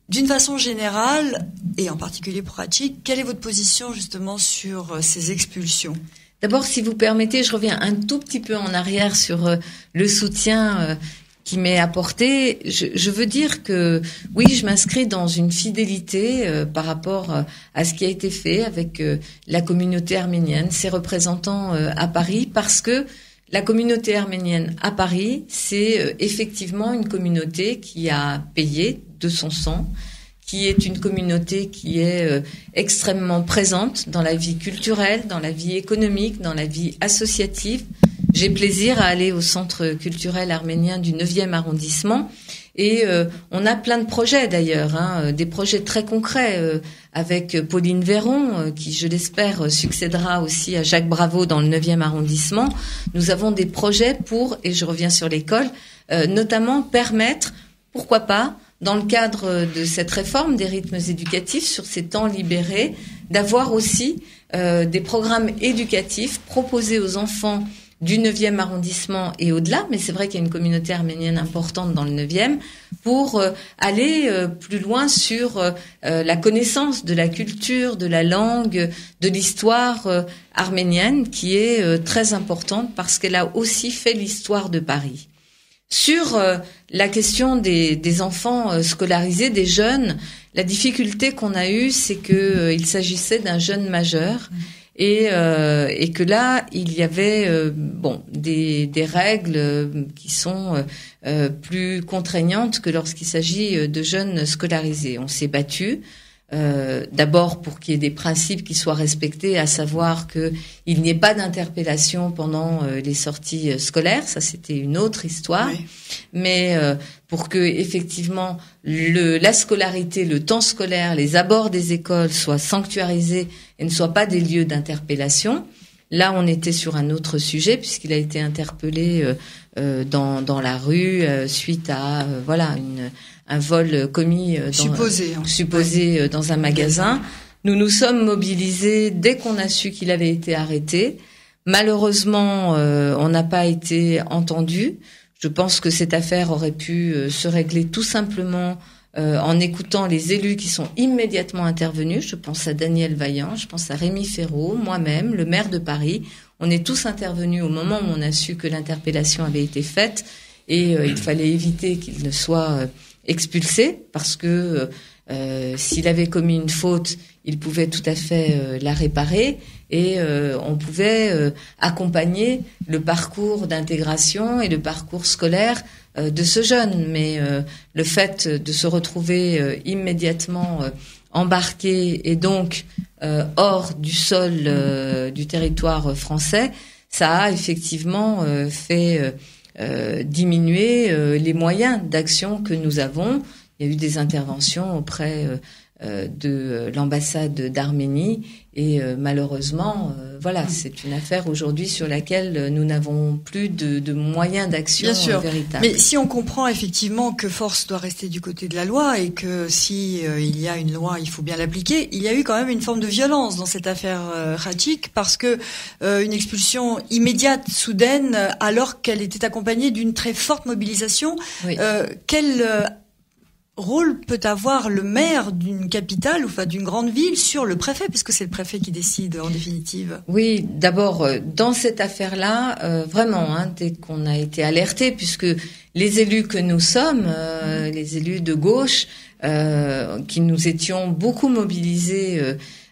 D'une façon générale, et en particulier pour Rachig, quelle est votre position justement sur ces expulsions ? D'abord, si vous permettez, je reviens un tout petit peu en arrière sur le soutien qui m'est apporté. Je veux dire que oui, je m'inscris dans une fidélité par rapport à ce qui a été fait avec la communauté arménienne, ses représentants à Paris, parce que La communauté arménienne à Paris, c'est effectivement une communauté qui a payé de son sang, qui est une communauté qui est extrêmement présente dans la vie culturelle, dans la vie économique, dans la vie associative. J'ai plaisir à aller au centre culturel arménien du 9e arrondissement et on a plein de projets d'ailleurs, des projets très concrets avec Pauline Véron qui, je l'espère, succédera aussi à Jacques Bravo dans le 9e arrondissement. Nous avons des projets pour, et je reviens sur l'école, notamment permettre, pourquoi pas, dans le cadre de cette réforme des rythmes éducatifs sur ces temps libérés, d'avoir aussi des programmes éducatifs proposés aux enfants du 9e arrondissement et au-delà, mais c'est vrai qu'il y a une communauté arménienne importante dans le 9e, pour aller plus loin sur la connaissance de la culture, de la langue, de l'histoire arménienne, qui est très importante parce qu'elle a aussi fait l'histoire de Paris. Sur la question des enfants scolarisés, des jeunes, la difficulté qu'on a eue, c'est que il s'agissait d'un jeune majeur et que là il y avait des règles qui sont plus contraignantes que lorsqu'il s'agit de jeunes scolarisés. On s'est battu. D'abord pour qu'il y ait des principes qui soient respectés, à savoir que il n'y ait pas d'interpellation pendant les sorties scolaires, ça c'était une autre histoire, oui. Mais pour que effectivement la scolarité, le temps scolaire, les abords des écoles soient sanctuarisés et ne soient pas des lieux d'interpellation. Là, on était sur un autre sujet puisqu'il a été interpellé dans la rue suite à un vol commis supposé dans un magasin. Nous nous sommes mobilisés dès qu'on a su qu'il avait été arrêté. Malheureusement, on n'a pas été entendu. Je pense que cette affaire aurait pu se régler tout simplement en écoutant les élus qui sont immédiatement intervenus. Je pense à Daniel Vaillant, je pense à Rémi Ferraud, moi-même, le maire de Paris. On est tous intervenus au moment où on a su que l'interpellation avait été faite et il fallait éviter qu'il ne soit expulsé parce que s'il avait commis une faute, il pouvait tout à fait la réparer et on pouvait accompagner le parcours d'intégration et le parcours scolaire de ce jeune. Mais le fait de se retrouver immédiatement embarqué et donc hors du sol du territoire français, ça a effectivement fait diminuer les moyens d'action que nous avons. Il y a eu des interventions auprès de l'ambassade d'Arménie et malheureusement, c'est une affaire aujourd'hui sur laquelle nous n'avons plus de moyens d'action véritables. Mais si on comprend effectivement que force doit rester du côté de la loi et que si il y a une loi, il faut bien l'appliquer, il y a eu quand même une forme de violence dans cette affaire Khachik parce que une expulsion immédiate, soudaine, alors qu'elle était accompagnée d'une très forte mobilisation, oui. Quel rôle peut avoir le maire d'une capitale ou d'une grande ville sur le préfet, puisque c'est le préfet qui décide en définitive? Oui, d'abord, dans cette affaire-là, vraiment, dès qu'on a été alerté, puisque les élus que nous sommes, les élus de gauche, qui nous étions beaucoup mobilisés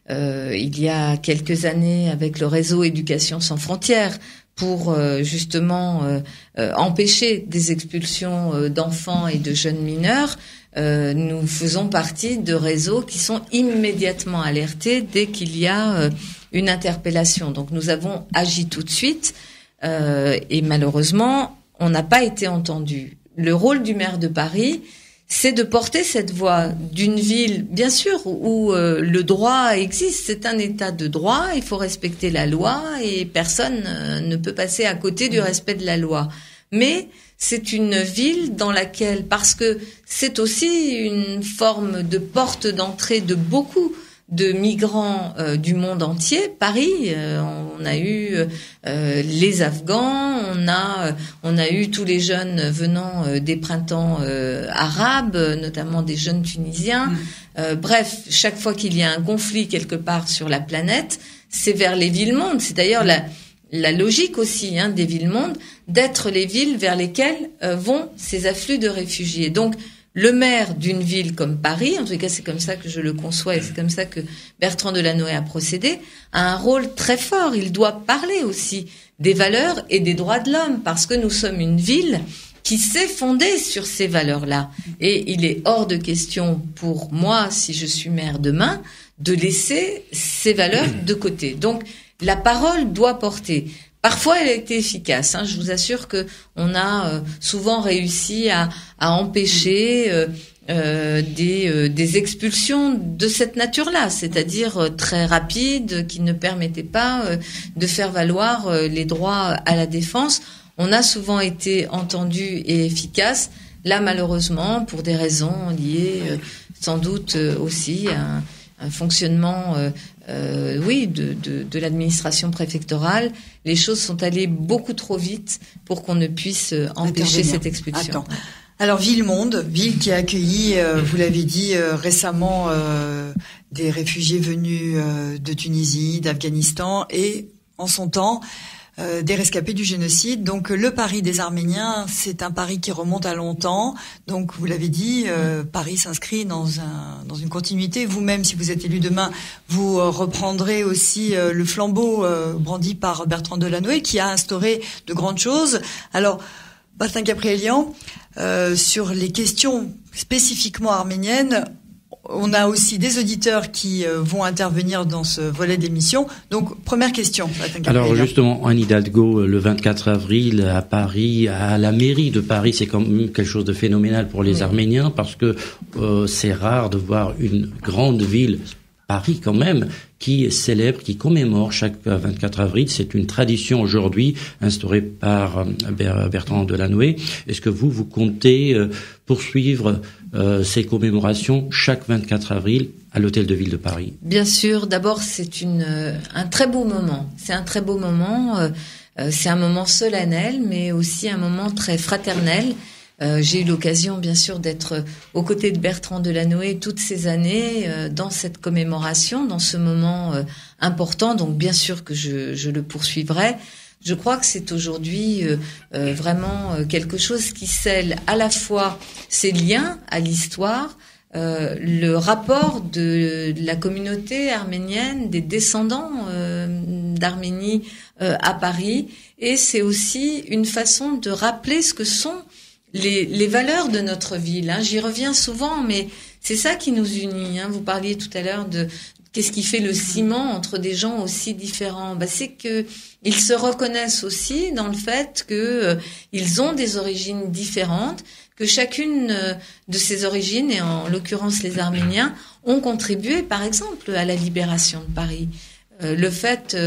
il y a quelques années avec le réseau Éducation sans frontières, pour justement empêcher des expulsions d'enfants et de jeunes mineurs, nous faisons partie de réseaux qui sont immédiatement alertés dès qu'il y a une interpellation. Donc nous avons agi tout de suite et malheureusement, on n'a pas été entendu. Le rôle du maire de Paris, c'est de porter cette voix d'une ville, bien sûr, où le droit existe. C'est un état de droit, il faut respecter la loi et personne ne peut passer à côté du respect de la loi. Mais c'est une ville dans laquelle, parce que c'est aussi une forme de porte d'entrée de beaucoup de migrants du monde entier. Paris, on a eu les Afghans, on a eu tous les jeunes venant des printemps arabes, notamment des jeunes Tunisiens. Bref, chaque fois qu'il y a un conflit quelque part sur la planète, c'est vers les villes-mondes. C'est d'ailleurs la logique aussi des villes-mondes, d'être les villes vers lesquelles vont ces afflux de réfugiés. Donc, le maire d'une ville comme Paris, en tout cas c'est comme ça que je le conçois et c'est comme ça que Bertrand Delanoë a procédé, a un rôle très fort. Il doit parler aussi des valeurs et des droits de l'homme, parce que nous sommes une ville qui s'est fondée sur ces valeurs-là. Et il est hors de question pour moi, si je suis maire demain, de laisser ces valeurs de côté. Donc, la parole doit porter. Parfois, elle a été efficace. Je vous assure que on a souvent réussi à empêcher des expulsions de cette nature-là, c'est-à-dire très rapides, qui ne permettaient pas de faire valoir les droits à la défense. On a souvent été entendu et efficace. Là, malheureusement, pour des raisons liées sans doute aussi à un fonctionnement de l'administration préfectorale, les choses sont allées beaucoup trop vite pour qu'on ne puisse empêcher cette expulsion. Attends. Alors Ville-Monde, ville qui a accueilli, vous l'avez dit récemment, des réfugiés venus de Tunisie, d'Afghanistan et en son temps des rescapés du génocide. Donc le Paris des Arméniens, c'est un Paris qui remonte à longtemps. Donc vous l'avez dit, Paris s'inscrit dans une continuité. Vous-même, si vous êtes élu demain, vous reprendrez aussi le flambeau brandi par Bertrand Delanoë, qui a instauré de grandes choses. Alors, Martin Kaprielian, sur les questions spécifiquement arméniennes, on a aussi des auditeurs qui vont intervenir dans ce volet d'émission. Donc, première question, Martin Kaprielian. Alors justement, Anne Hidalgo, le 24 avril à Paris, à la mairie de Paris, c'est quand même quelque chose de phénoménal pour les Arméniens, parce que c'est rare de voir une grande ville, Paris quand même, qui célèbre, qui commémore chaque 24 avril. C'est une tradition aujourd'hui instaurée par Bertrand Delanoë. Est-ce que vous comptez poursuivre ces commémorations chaque 24 avril à l'Hôtel de Ville de Paris? Bien sûr. D'abord, c'est un très beau moment. C'est un très beau moment. C'est un moment solennel, mais aussi un moment très fraternel. J'ai eu l'occasion, bien sûr, d'être aux côtés de Bertrand Delanoë toutes ces années dans cette commémoration, dans ce moment important. Donc, bien sûr que je le poursuivrai. Je crois que c'est aujourd'hui vraiment quelque chose qui scelle à la fois ces liens à l'histoire, le rapport de la communauté arménienne, des descendants d'Arménie à Paris, et c'est aussi une façon de rappeler ce que sont les valeurs de notre ville. J'y reviens souvent, mais c'est ça qui nous unit. Vous parliez tout à l'heure de qu'est-ce qui fait le ciment entre des gens aussi différents. C'est que ils se reconnaissent aussi dans le fait que ils ont des origines différentes, que chacune de ces origines, et en l'occurrence les Arméniens, ont contribué, par exemple, à la libération de Paris. Le fait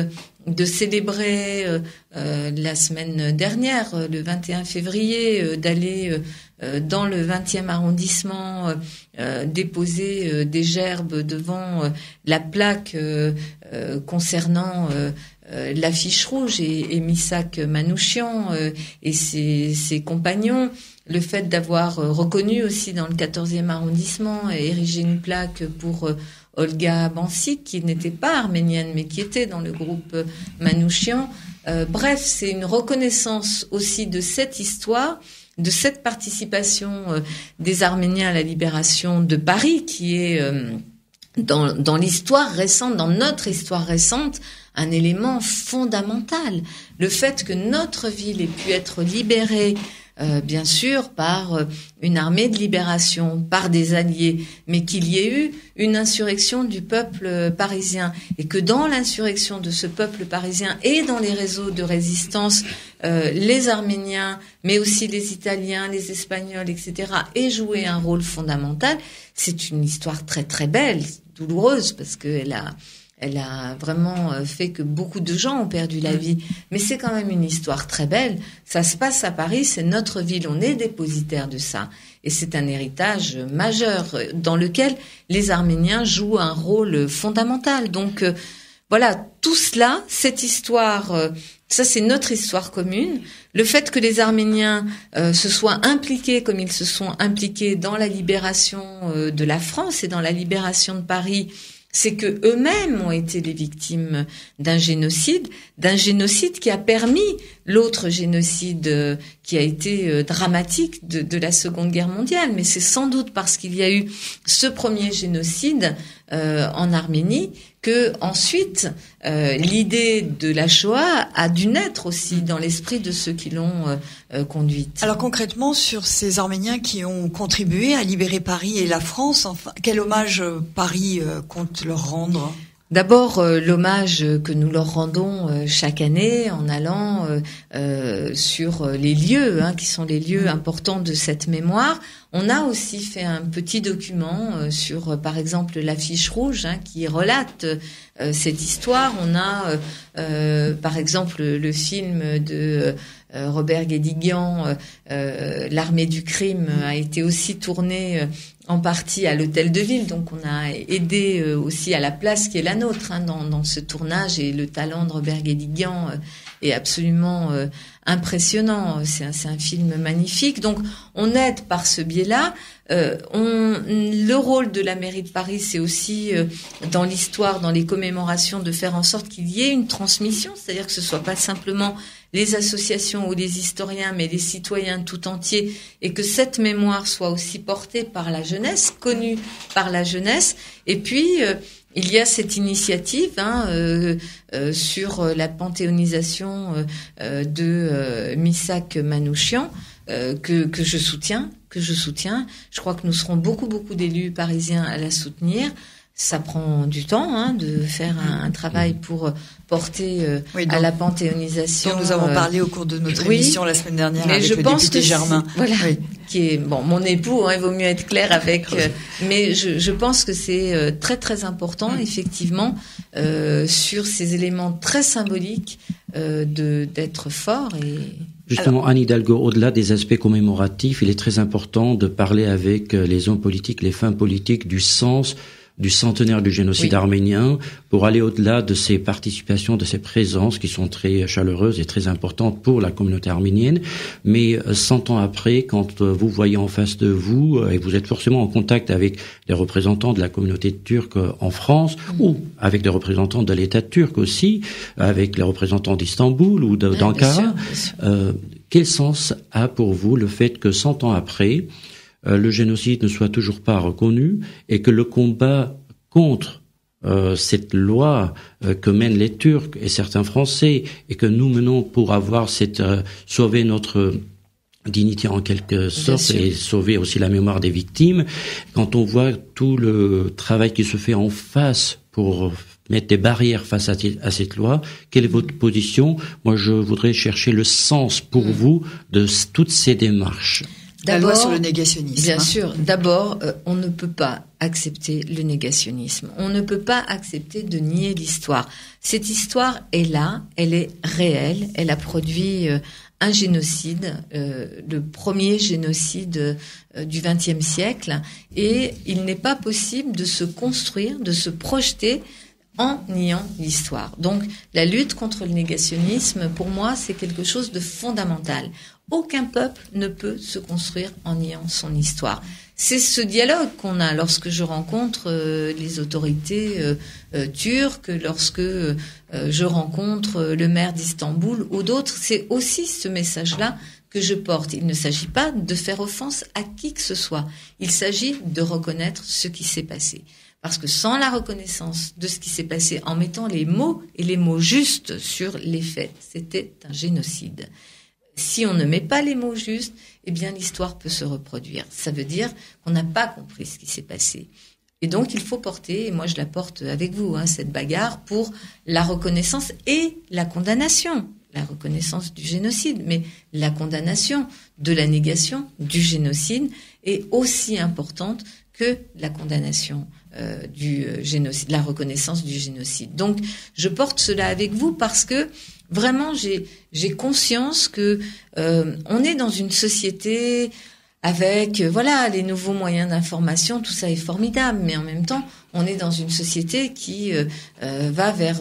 de célébrer la semaine dernière, le 21 février, d'aller dans le 20e arrondissement déposer des gerbes devant la plaque concernant l'affiche rouge et Missak Manouchian et ses compagnons. Le fait d'avoir reconnu aussi dans le 14e arrondissement et érigé une plaque pour Olga Bansik, qui n'était pas arménienne, mais qui était dans le groupe Manouchian. Bref, c'est une reconnaissance aussi de cette histoire, de cette participation des Arméniens à la libération de Paris, qui est dans l'histoire récente, dans notre histoire récente, un élément fondamental. Le fait que notre ville ait pu être libérée, bien sûr, par une armée de libération, par des alliés, mais qu'il y ait eu une insurrection du peuple parisien, et que dans l'insurrection de ce peuple parisien et dans les réseaux de résistance, les Arméniens, mais aussi les Italiens, les Espagnols, etc., aient joué un rôle fondamental. C'est une histoire très très belle, douloureuse, parce qu'elle a vraiment fait que beaucoup de gens ont perdu la vie. Mais c'est quand même une histoire très belle. Ça se passe à Paris, c'est notre ville, on est dépositaire de ça. Et c'est un héritage majeur dans lequel les Arméniens jouent un rôle fondamental. Donc voilà, tout cela, cette histoire, ça c'est notre histoire commune. Le fait que les Arméniens se soient impliqués comme ils se sont impliqués dans la libération de la France et dans la libération de Paris, c'est que eux-mêmes ont été les victimes d'un génocide qui a permis l'autre génocide qui a été dramatique de la Seconde Guerre mondiale, mais c'est sans doute parce qu'il y a eu ce premier génocide en Arménie que ensuite l'idée de la Shoah a dû naître aussi dans l'esprit de ceux qui l'ont conduite. Alors concrètement, sur ces Arméniens qui ont contribué à libérer Paris et la France, enfin, quel hommage Paris compte leur rendre ? D'abord, l'hommage que nous leur rendons chaque année en allant sur les lieux, qui sont les lieux importants de cette mémoire. On a aussi fait un petit document sur, par exemple, l'affiche rouge qui relate cette histoire. On a, par exemple, le film de Robert Guédiguian, L'armée du crime, a été aussi tourné en partie à l'hôtel de ville, donc on a aidé aussi à la place qui est la nôtre dans ce tournage, et le talent de Robert Guédiguian est absolument impressionnant. C'est un film magnifique, donc on aide par ce biais-là. Le rôle de la mairie de Paris, c'est aussi dans l'histoire, dans les commémorations, de faire en sorte qu'il y ait une transmission, c'est-à-dire que ce soit pas simplement les associations ou les historiens, mais les citoyens tout entiers, et que cette mémoire soit aussi portée par la jeunesse, connue par la jeunesse. Et puis, il y a cette initiative sur la panthéonisation de Missak Manouchian, que je soutiens. Je crois que nous serons beaucoup d'élus parisiens à la soutenir. Ça prend du temps de faire un travail pour porter à la panthéonisation. Dont nous avons parlé au cours de notre émission la semaine dernière avec le député Germain. Qui est mon époux. Il vaut mieux être clair avec. Mais je pense que c'est très important, effectivement, sur ces éléments très symboliques d'être fort et. Justement, Anne Hidalgo, au-delà des aspects commémoratifs, il est très important de parler avec les hommes politiques, les femmes politiques, du sens du centenaire du génocide arménien, pour aller au-delà de ces participations, de ces présences qui sont très chaleureuses et très importantes pour la communauté arménienne. Mais 100 ans après, quand vous voyez en face de vous, et vous êtes forcément en contact avec des représentants de la communauté turque en France, ou avec des représentants de l'État turc aussi, avec les représentants d'Istanbul ou d'Ankara, quel sens a pour vous le fait que 100 ans après, le génocide ne soit toujours pas reconnu et que le combat contre cette loi que mènent les Turcs et certains Français et que nous menons pour avoir sauver notre dignité en quelque sorte et sauver aussi la mémoire des victimes, quand on voit tout le travail qui se fait en face pour mettre des barrières face à cette loi, quelle est votre position? Moi, je voudrais chercher le sens pour vous de toutes ces démarches. La loi sur le négationnisme. Bien sûr. D'abord, on ne peut pas accepter le négationnisme. On ne peut pas accepter de nier l'histoire. Cette histoire est là, elle est réelle, elle a produit un génocide, le premier génocide du XXe siècle, et il n'est pas possible de se construire, de se projeter en niant l'histoire. Donc, la lutte contre le négationnisme, pour moi, c'est quelque chose de fondamental. Aucun peuple ne peut se construire en niant son histoire. C'est ce dialogue qu'on a lorsque je rencontre les autorités turques, lorsque je rencontre le maire d'Istanbul ou d'autres. C'est aussi ce message-là que je porte. Il ne s'agit pas de faire offense à qui que ce soit. Il s'agit de reconnaître ce qui s'est passé. Parce que sans la reconnaissance de ce qui s'est passé, en mettant les mots et les mots justes sur les faits, c'était un génocide. Si on ne met pas les mots justes, eh bien l'histoire peut se reproduire. Ça veut dire qu'on n'a pas compris ce qui s'est passé. Et donc il faut porter, et moi je la porte avec vous, cette bagarre pour la reconnaissance et la condamnation. La reconnaissance du génocide, mais la condamnation de la négation du génocide est aussi importante que la condamnation du génocide, la reconnaissance du génocide. Donc, je porte cela avec vous parce que vraiment, j'ai conscience que on est dans une société avec les nouveaux moyens d'information, tout ça est formidable, mais en même temps, on est dans une société qui va vers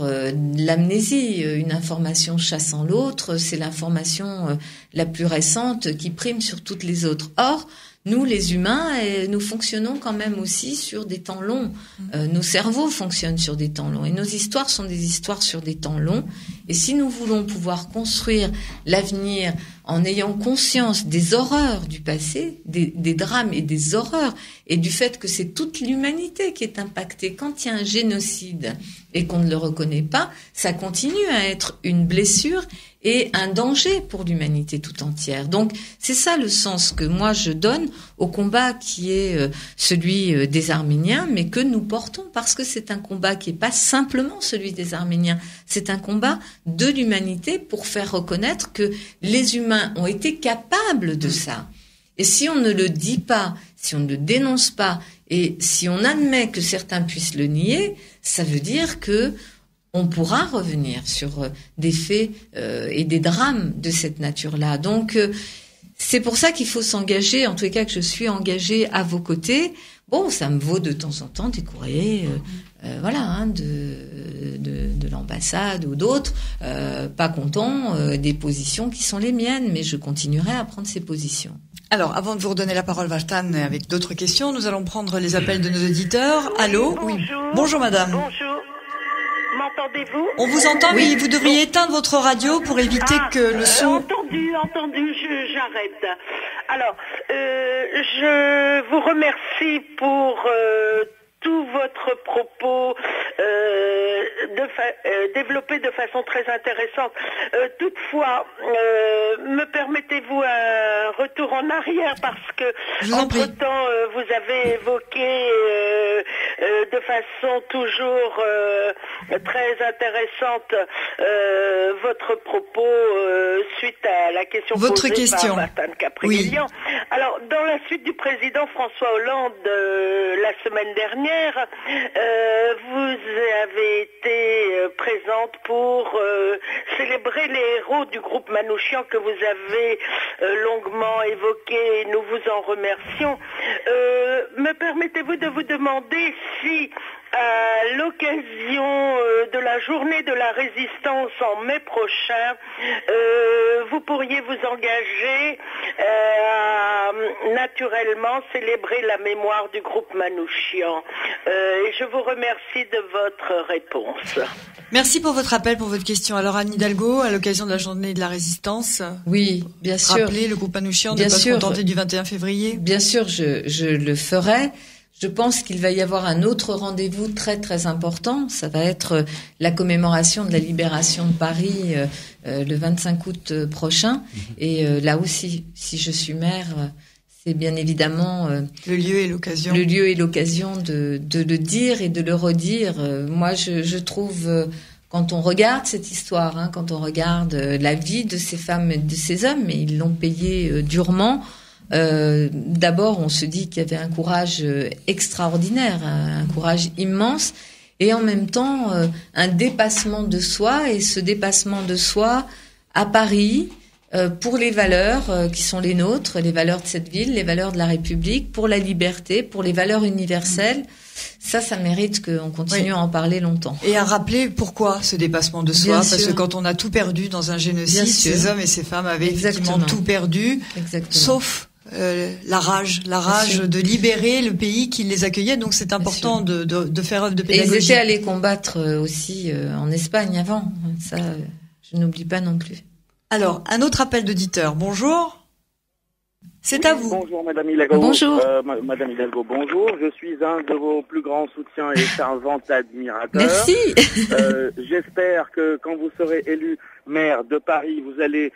l'amnésie. Une information chassant l'autre, c'est l'information la plus récente qui prime sur toutes les autres. Or, Nous, les humains, nous fonctionnons quand même aussi sur des temps longs. Nos cerveaux fonctionnent sur des temps longs et nos histoires sont des histoires sur des temps longs. Et si nous voulons pouvoir construire l'avenir en ayant conscience des horreurs du passé, des drames et des horreurs, et du fait que c'est toute l'humanité qui est impactée. Quand il y a un génocide et qu'on ne le reconnaît pas, ça continue à être une blessure et un danger pour l'humanité tout entière. Donc, c'est ça le sens que moi je donne au combat qui est celui des Arméniens, mais que nous portons parce que c'est un combat qui n'est pas simplement celui des Arméniens. C'est un combat de l'humanité pour faire reconnaître que les humains ont été capables de ça. Et si on ne le dit pas, si on ne le dénonce pas, et si on admet que certains puissent le nier, ça veut dire que on pourra revenir sur des faits et des drames de cette nature-là. Donc, c'est pour ça qu'il faut s'engager, en tous les cas que je suis engagée à vos côtés. Bon, ça me vaut de temps en temps des courriers, de l'ambassade ou d'autres, pas contents des positions qui sont les miennes, mais je continuerai à prendre ces positions. Alors, avant de vous redonner la parole, Vartan, avec d'autres questions, nous allons prendre les appels de nos auditeurs. Allô ? Bonjour. Oui. Bonjour, madame. Bonjour. M'entendez-vous ? On vous entend, mais vous devriez éteindre votre radio pour éviter que le son... Entendu, j'arrête. Alors, je vous remercie pour tout votre propos développé de façon très intéressante. Toutefois, me permettez-vous un retour en arrière parce que entre-temps, vous avez évoqué de façon toujours très intéressante votre propos suite à la question posée par Vartan Caprigilian. Oui. Alors, dans la suite du président François Hollande la semaine dernière, vous avez été présente pour célébrer les héros du groupe Manouchian que vous avez longuement évoqué et nous vous en remercions. Me permettez-vous de vous demander si à l'occasion de la journée de la résistance en mai prochain, vous pourriez vous engager à naturellement célébrer la mémoire du groupe Manouchian. Et je vous remercie de votre réponse. Merci pour votre appel, pour votre question. Alors Anne Hidalgo, à l'occasion de la journée de la résistance, oui, bien sûr. Rappelez le groupe Manouchian de ne pas se contenter du 21 février. Bien sûr, je le ferai. Je pense qu'il va y avoir un autre rendez-vous très très important. Ça va être la commémoration de la libération de Paris le 25 août prochain. Et là aussi, si je suis maire, c'est bien évidemment le lieu et l'occasion. Le lieu et l'occasion de le dire et de le redire. Moi, je trouve quand on regarde cette histoire, quand on regarde la vie de ces femmes et de ces hommes, et ils l'ont payé durement. D'abord, on se dit qu'il y avait un courage extraordinaire, un courage immense, et en même temps un dépassement de soi. Et ce dépassement de soi à Paris, pour les valeurs qui sont les nôtres, les valeurs de cette ville, les valeurs de la République, pour la liberté, pour les valeurs universelles. Ça mérite qu'on continue à en parler longtemps. Et à rappeler pourquoi ce dépassement de soi, parce que quand on a tout perdu dans un génocide, ces hommes et ces femmes avaient effectivement tout perdu, sauf la rage de libérer le pays qui les accueillait. Donc c'est important de faire œuvre de pédagogie. Et ils étaient allés combattre aussi en Espagne avant. Ça, je n'oublie pas non plus. Alors, un autre appel d'auditeur. Bonjour. C'est à vous. Bonjour Madame Hidalgo. Bonjour. Madame Hidalgo, bonjour. Je suis un de vos plus grands soutiens et fervents admirateurs. Merci. J'espère que quand vous serez élu maire de Paris, vous allez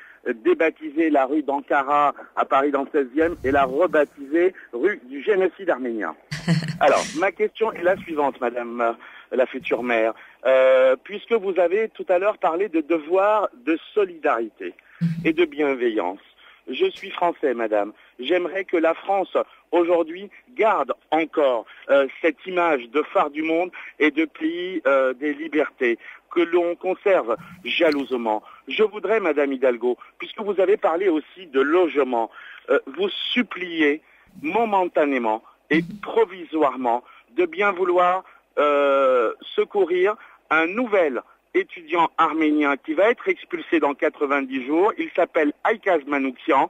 débaptiser la rue d'Ankara à Paris dans le 16e et la rebaptiser rue du génocide arménien. Alors, ma question est la suivante, Madame la future maire. Puisque vous avez tout à l'heure parlé de devoir de solidarité et de bienveillance. Je suis français, madame. J'aimerais que la France, aujourd'hui, garde encore cette image de phare du monde et de pays des libertés, que l'on conserve jalousement. Je voudrais, madame Hidalgo, puisque vous avez parlé aussi de logement, vous supplier momentanément et provisoirement de bien vouloir secourir un nouvel étudiant arménien qui va être expulsé dans 90 jours. Il s'appelle Aykaz Manouchian.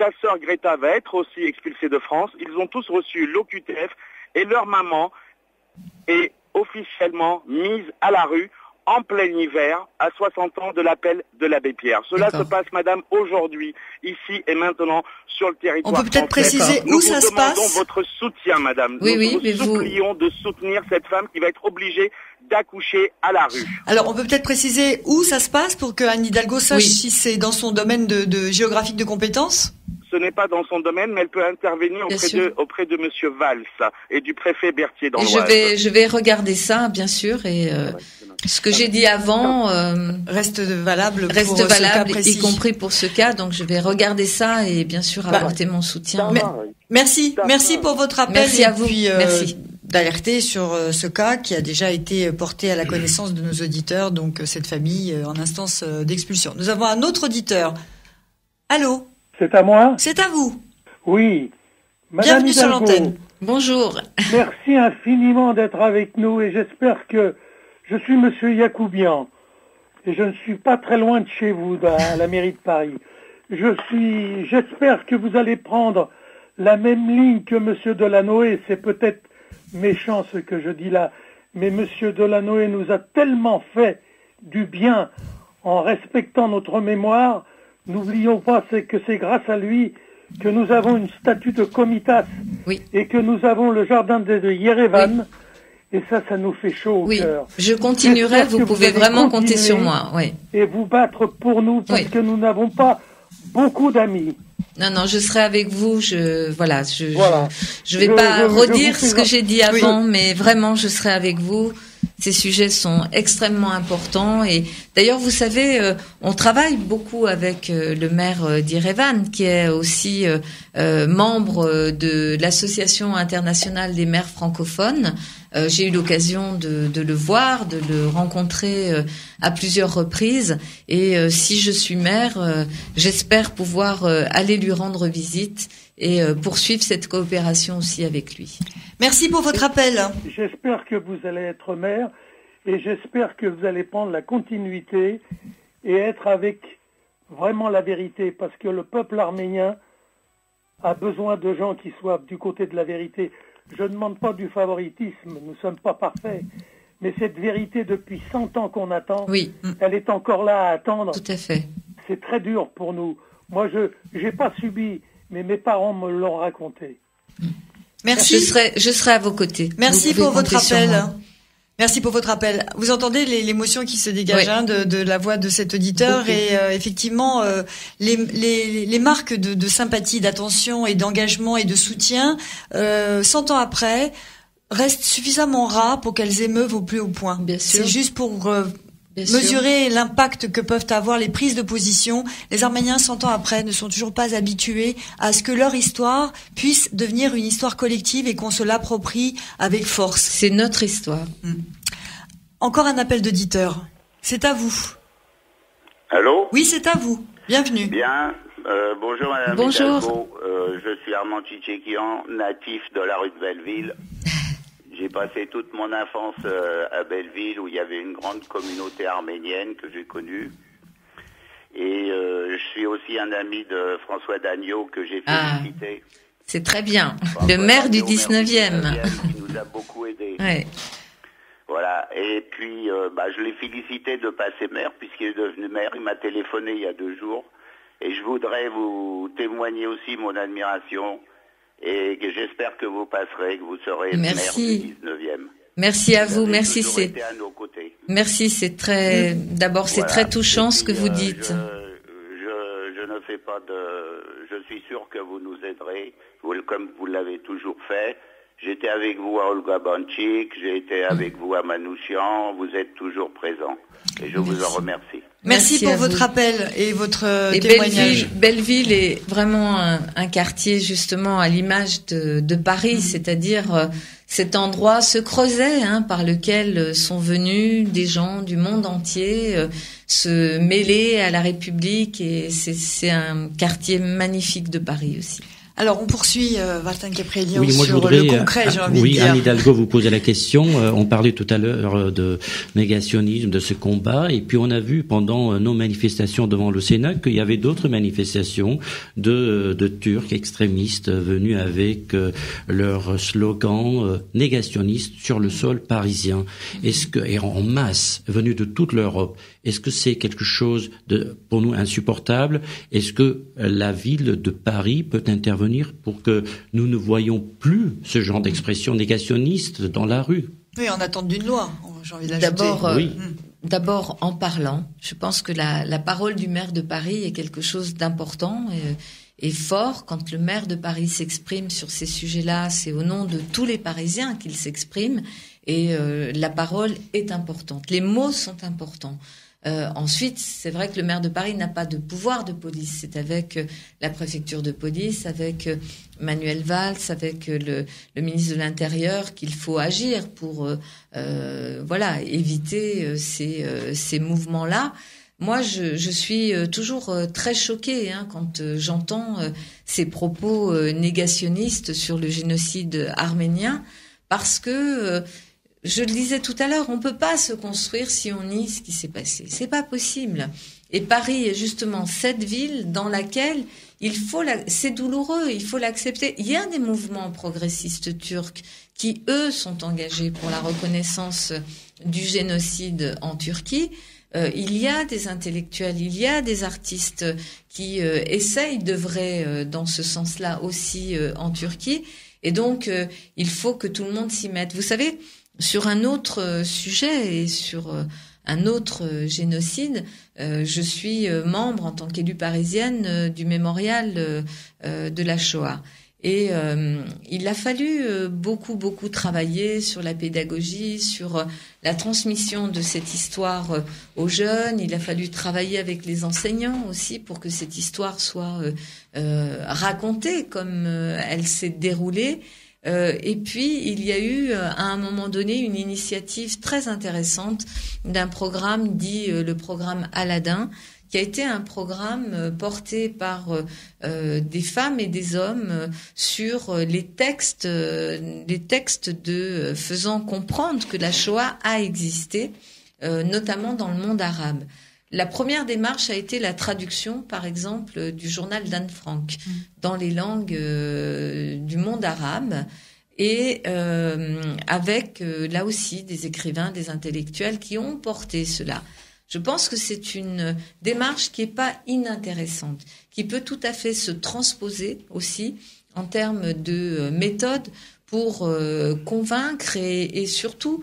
sa sœur Greta va être aussi expulsée de France. Ils ont tous reçu l'OQTF et leur maman est officiellement mise à la rue en plein hiver, à 60 ans de l'appel de l'abbé Pierre. Cela se passe, madame, aujourd'hui, ici et maintenant, sur le territoire français. On peut peut-être préciser où ça se passe. Nous vous demandons votre soutien, madame. Nous vous supplions de soutenir cette femme qui va être obligée d'accoucher à la rue. Alors, on peut peut-être préciser où ça se passe pour que Anne Hidalgo sache si c'est dans son domaine de géographique de compétences. Ce n'est pas dans son domaine, mais elle peut intervenir auprès de monsieur Valls et du préfet Berthier dans l'Oise. Je vais regarder ça, bien sûr, et ce que j'ai dit avant reste valable, y compris pour ce cas. Donc, je vais regarder ça et bien sûr apporter mon soutien. Merci pour votre appel. Merci à vous. Merci d'alerter sur ce cas qui a déjà été porté à la connaissance de nos auditeurs, donc cette famille en instance d'expulsion. Nous avons un autre auditeur. Allô? C'est à moi? C'est à vous. Oui. Madame Bienvenue Hidalgo, sur l'antenne. Bonjour. Merci infiniment d'être avec nous et j'espère que je suis monsieur Yacoubian et je ne suis pas très loin de chez vous, à la mairie de Paris. J'espère que vous allez prendre la même ligne que monsieur Delanoë. C'est peut-être méchant ce que je dis là, mais monsieur Delanoë nous a tellement fait du bien en respectant notre mémoire. N'oublions pas que c'est grâce à lui que nous avons une statue de Komitas et que nous avons le jardin de Yerevan. Et ça nous fait chaud au cœur. Je continuerai, vous pouvez vraiment compter sur moi. Et vous battre pour nous parce que nous n'avons pas beaucoup d'amis. Non, je serai avec vous. Je vais pas redire ce que j'ai dit avant, mais vraiment, je serai avec vous. Ces sujets sont extrêmement importants et d'ailleurs, vous savez, on travaille beaucoup avec le maire d'Yerevan, qui est aussi membre de l'Association internationale des maires francophones. J'ai eu l'occasion de le voir, de le rencontrer à plusieurs reprises. Et si je suis maire, j'espère pouvoir aller lui rendre visite et poursuivre cette coopération aussi avec lui. Merci pour votre appel. J'espère que vous allez être maire et j'espère que vous allez prendre la continuité et être avec vraiment la vérité, parce que le peuple arménien a besoin de gens qui soient du côté de la vérité. Je ne demande pas du favoritisme, nous ne sommes pas parfaits, mais cette vérité depuis 100 ans qu'on attend, elle est encore là à attendre. Tout à fait. C'est très dur pour nous. Moi, je n'ai pas subi, mais mes parents me l'ont raconté. Merci. Je serai à vos côtés. Merci pour votre appel. Merci pour votre appel. Vous entendez l'émotion qui se dégage de la voix de cet auditeur et effectivement les marques de sympathie, d'attention et d'engagement et de soutien 100 ans après restent suffisamment rares pour qu'elles émeuvent au plus haut point. Bien sûr. C'est juste pour mesurer l'impact que peuvent avoir les prises de position. Les Arméniens, 100 ans après, ne sont toujours pas habitués à ce que leur histoire puisse devenir une histoire collective et qu'on se l'approprie avec force. C'est notre histoire. Encore un appel d'auditeur. C'est à vous. Allô? Oui, c'est à vous. Bienvenue. Bien. Bonjour Madame Hidalgo. Je suis Armand Tchitchekian, natif de la rue de Belleville. J'ai passé toute mon enfance à Belleville où il y avait une grande communauté arménienne que j'ai connue. Et je suis aussi un ami de François Dagneau que j'ai félicité. C'est très bien. Le maire du 19e. Qui nous a beaucoup aidés. Ouais. Voilà. Et puis, je l'ai félicité de passer maire puisqu'il est devenu maire. Il m'a téléphoné il y a 2 jours. Et je voudrais vous témoigner aussi mon admiration. Et que j'espère que vous passerez, que vous serez maire du 19e. Merci à vous, merci. Été à nos côtés. Merci, c'est très. D'abord, c'est très touchant ce que vous dites. Je ne fais pas de. Je suis sûr que vous nous aiderez, comme vous l'avez toujours fait. J'étais avec vous à Olga Banchik, j'ai été avec vous à Manouchian. Vous êtes toujours présents et je vous en remercie. Merci pour votre appel et votre témoignage. Belleville est vraiment un quartier justement à l'image de Paris, c'est-à-dire cet endroit, ce creuset par lequel sont venus des gens du monde entier se mêler à la République, et c'est un quartier magnifique de Paris aussi. Alors, on poursuit, Walter Keprelian, sur le concret, j'ai envie de dire. Oui, Anne Hidalgo vous posait la question. On parlait tout à l'heure de négationnisme, de ce combat. Et puis, on a vu pendant nos manifestations devant le Sénat qu'il y avait d'autres manifestations de Turcs extrémistes venus avec leur slogan négationniste sur le sol parisien. Et en masse, venus de toute l'Europe. Est-ce que c'est quelque chose pour nous insupportable? Est-ce que la ville de Paris peut intervenir pour que nous ne voyions plus ce genre d'expression négationniste dans la rue? Oui, en attente d'une loi, j'ai envie d'ajouter. D'abord, en parlant. Je pense que la parole du maire de Paris est quelque chose d'important et fort. Quand le maire de Paris s'exprime sur ces sujets-là, c'est au nom de tous les Parisiens qu'il s'exprime. Et la parole est importante. Les mots sont importants. Ensuite, c'est vrai que le maire de Paris n'a pas de pouvoir de police. C'est avec la préfecture de police, avec Manuel Valls, avec le ministre de l'Intérieur qu'il faut agir pour éviter ces mouvements-là. Moi, je suis toujours très choquée quand j'entends ces propos négationnistes sur le génocide arménien, parce que je le disais tout à l'heure, on peut pas se construire si on nie ce qui s'est passé. C'est pas possible. Et Paris est justement cette ville dans laquelle c'est douloureux, il faut l'accepter. Il y a des mouvements progressistes turcs qui, eux, sont engagés pour la reconnaissance du génocide en Turquie. Il y a des intellectuels, il y a des artistes qui essayent d'œuvrer dans ce sens-là aussi en Turquie. Et donc, il faut que tout le monde s'y mette. Vous savez, sur un autre sujet et sur un autre génocide, je suis membre en tant qu'élue parisienne du mémorial de la Shoah. Et il a fallu beaucoup travailler sur la pédagogie, sur la transmission de cette histoire aux jeunes. Il a fallu travailler avec les enseignants aussi pour que cette histoire soit racontée comme elle s'est déroulée. Et puis, il y a eu, à un moment donné, une initiative très intéressante d'un programme dit le programme Aladdin, qui a été un programme porté par des femmes et des hommes sur les textes faisant comprendre que la Shoah a existé, notamment dans le monde arabe. La première démarche a été la traduction, par exemple, du journal d'Anne Frank dans les langues du monde arabe, et avec là aussi des écrivains, des intellectuels qui ont porté cela. Je pense que c'est une démarche qui n'est pas inintéressante, qui peut tout à fait se transposer aussi en termes de méthode pour convaincre et surtout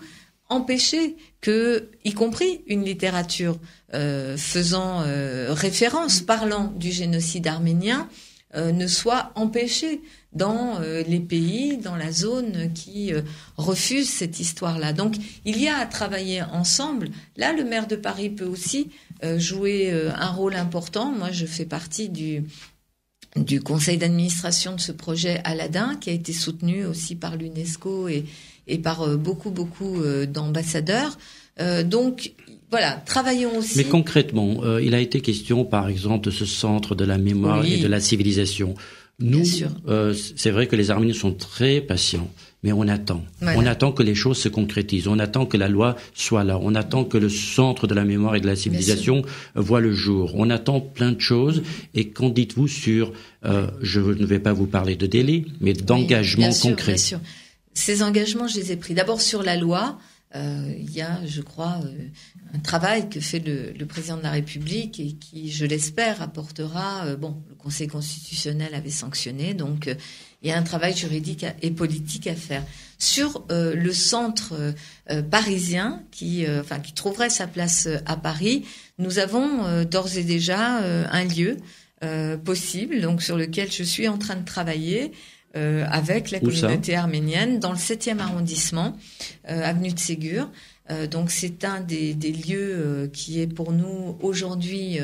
empêcher que, y compris une littérature faisant référence, parlant du génocide arménien, ne soit empêchée dans les pays, dans la zone qui refusent cette histoire-là. Donc, il y a à travailler ensemble. Là, le maire de Paris peut aussi jouer un rôle important. Moi, je fais partie du conseil d'administration de ce projet Aladdin, qui a été soutenu aussi par l'UNESCO et par beaucoup d'ambassadeurs. Donc, voilà, travaillons aussi. Mais concrètement, il a été question, par exemple, de ce centre de la mémoire et de la civilisation. Nous, c'est vrai que les Arméniens sont très patients, mais on attend. Voilà. On attend que les choses se concrétisent. On attend que la loi soit là. On attend que le centre de la mémoire et de la civilisation voit le jour. On attend plein de choses. Et qu'en dites-vous sur, je ne vais pas vous parler de délai, mais d'engagement concret. Bien sûr. Ces engagements, je les ai pris. D'abord sur la loi. Il y a, je crois, un travail que fait le président de la République et qui, je l'espère, apportera. Le Conseil constitutionnel avait sanctionné, donc il y a un travail juridique et politique à faire sur le centre parisien qui trouverait sa place à Paris. Nous avons d'ores et déjà un lieu possible, donc sur lequel je suis en train de travailler. Avec la communauté arménienne dans le 7e arrondissement, avenue de Ségur. Donc c'est un des lieux qui est pour nous aujourd'hui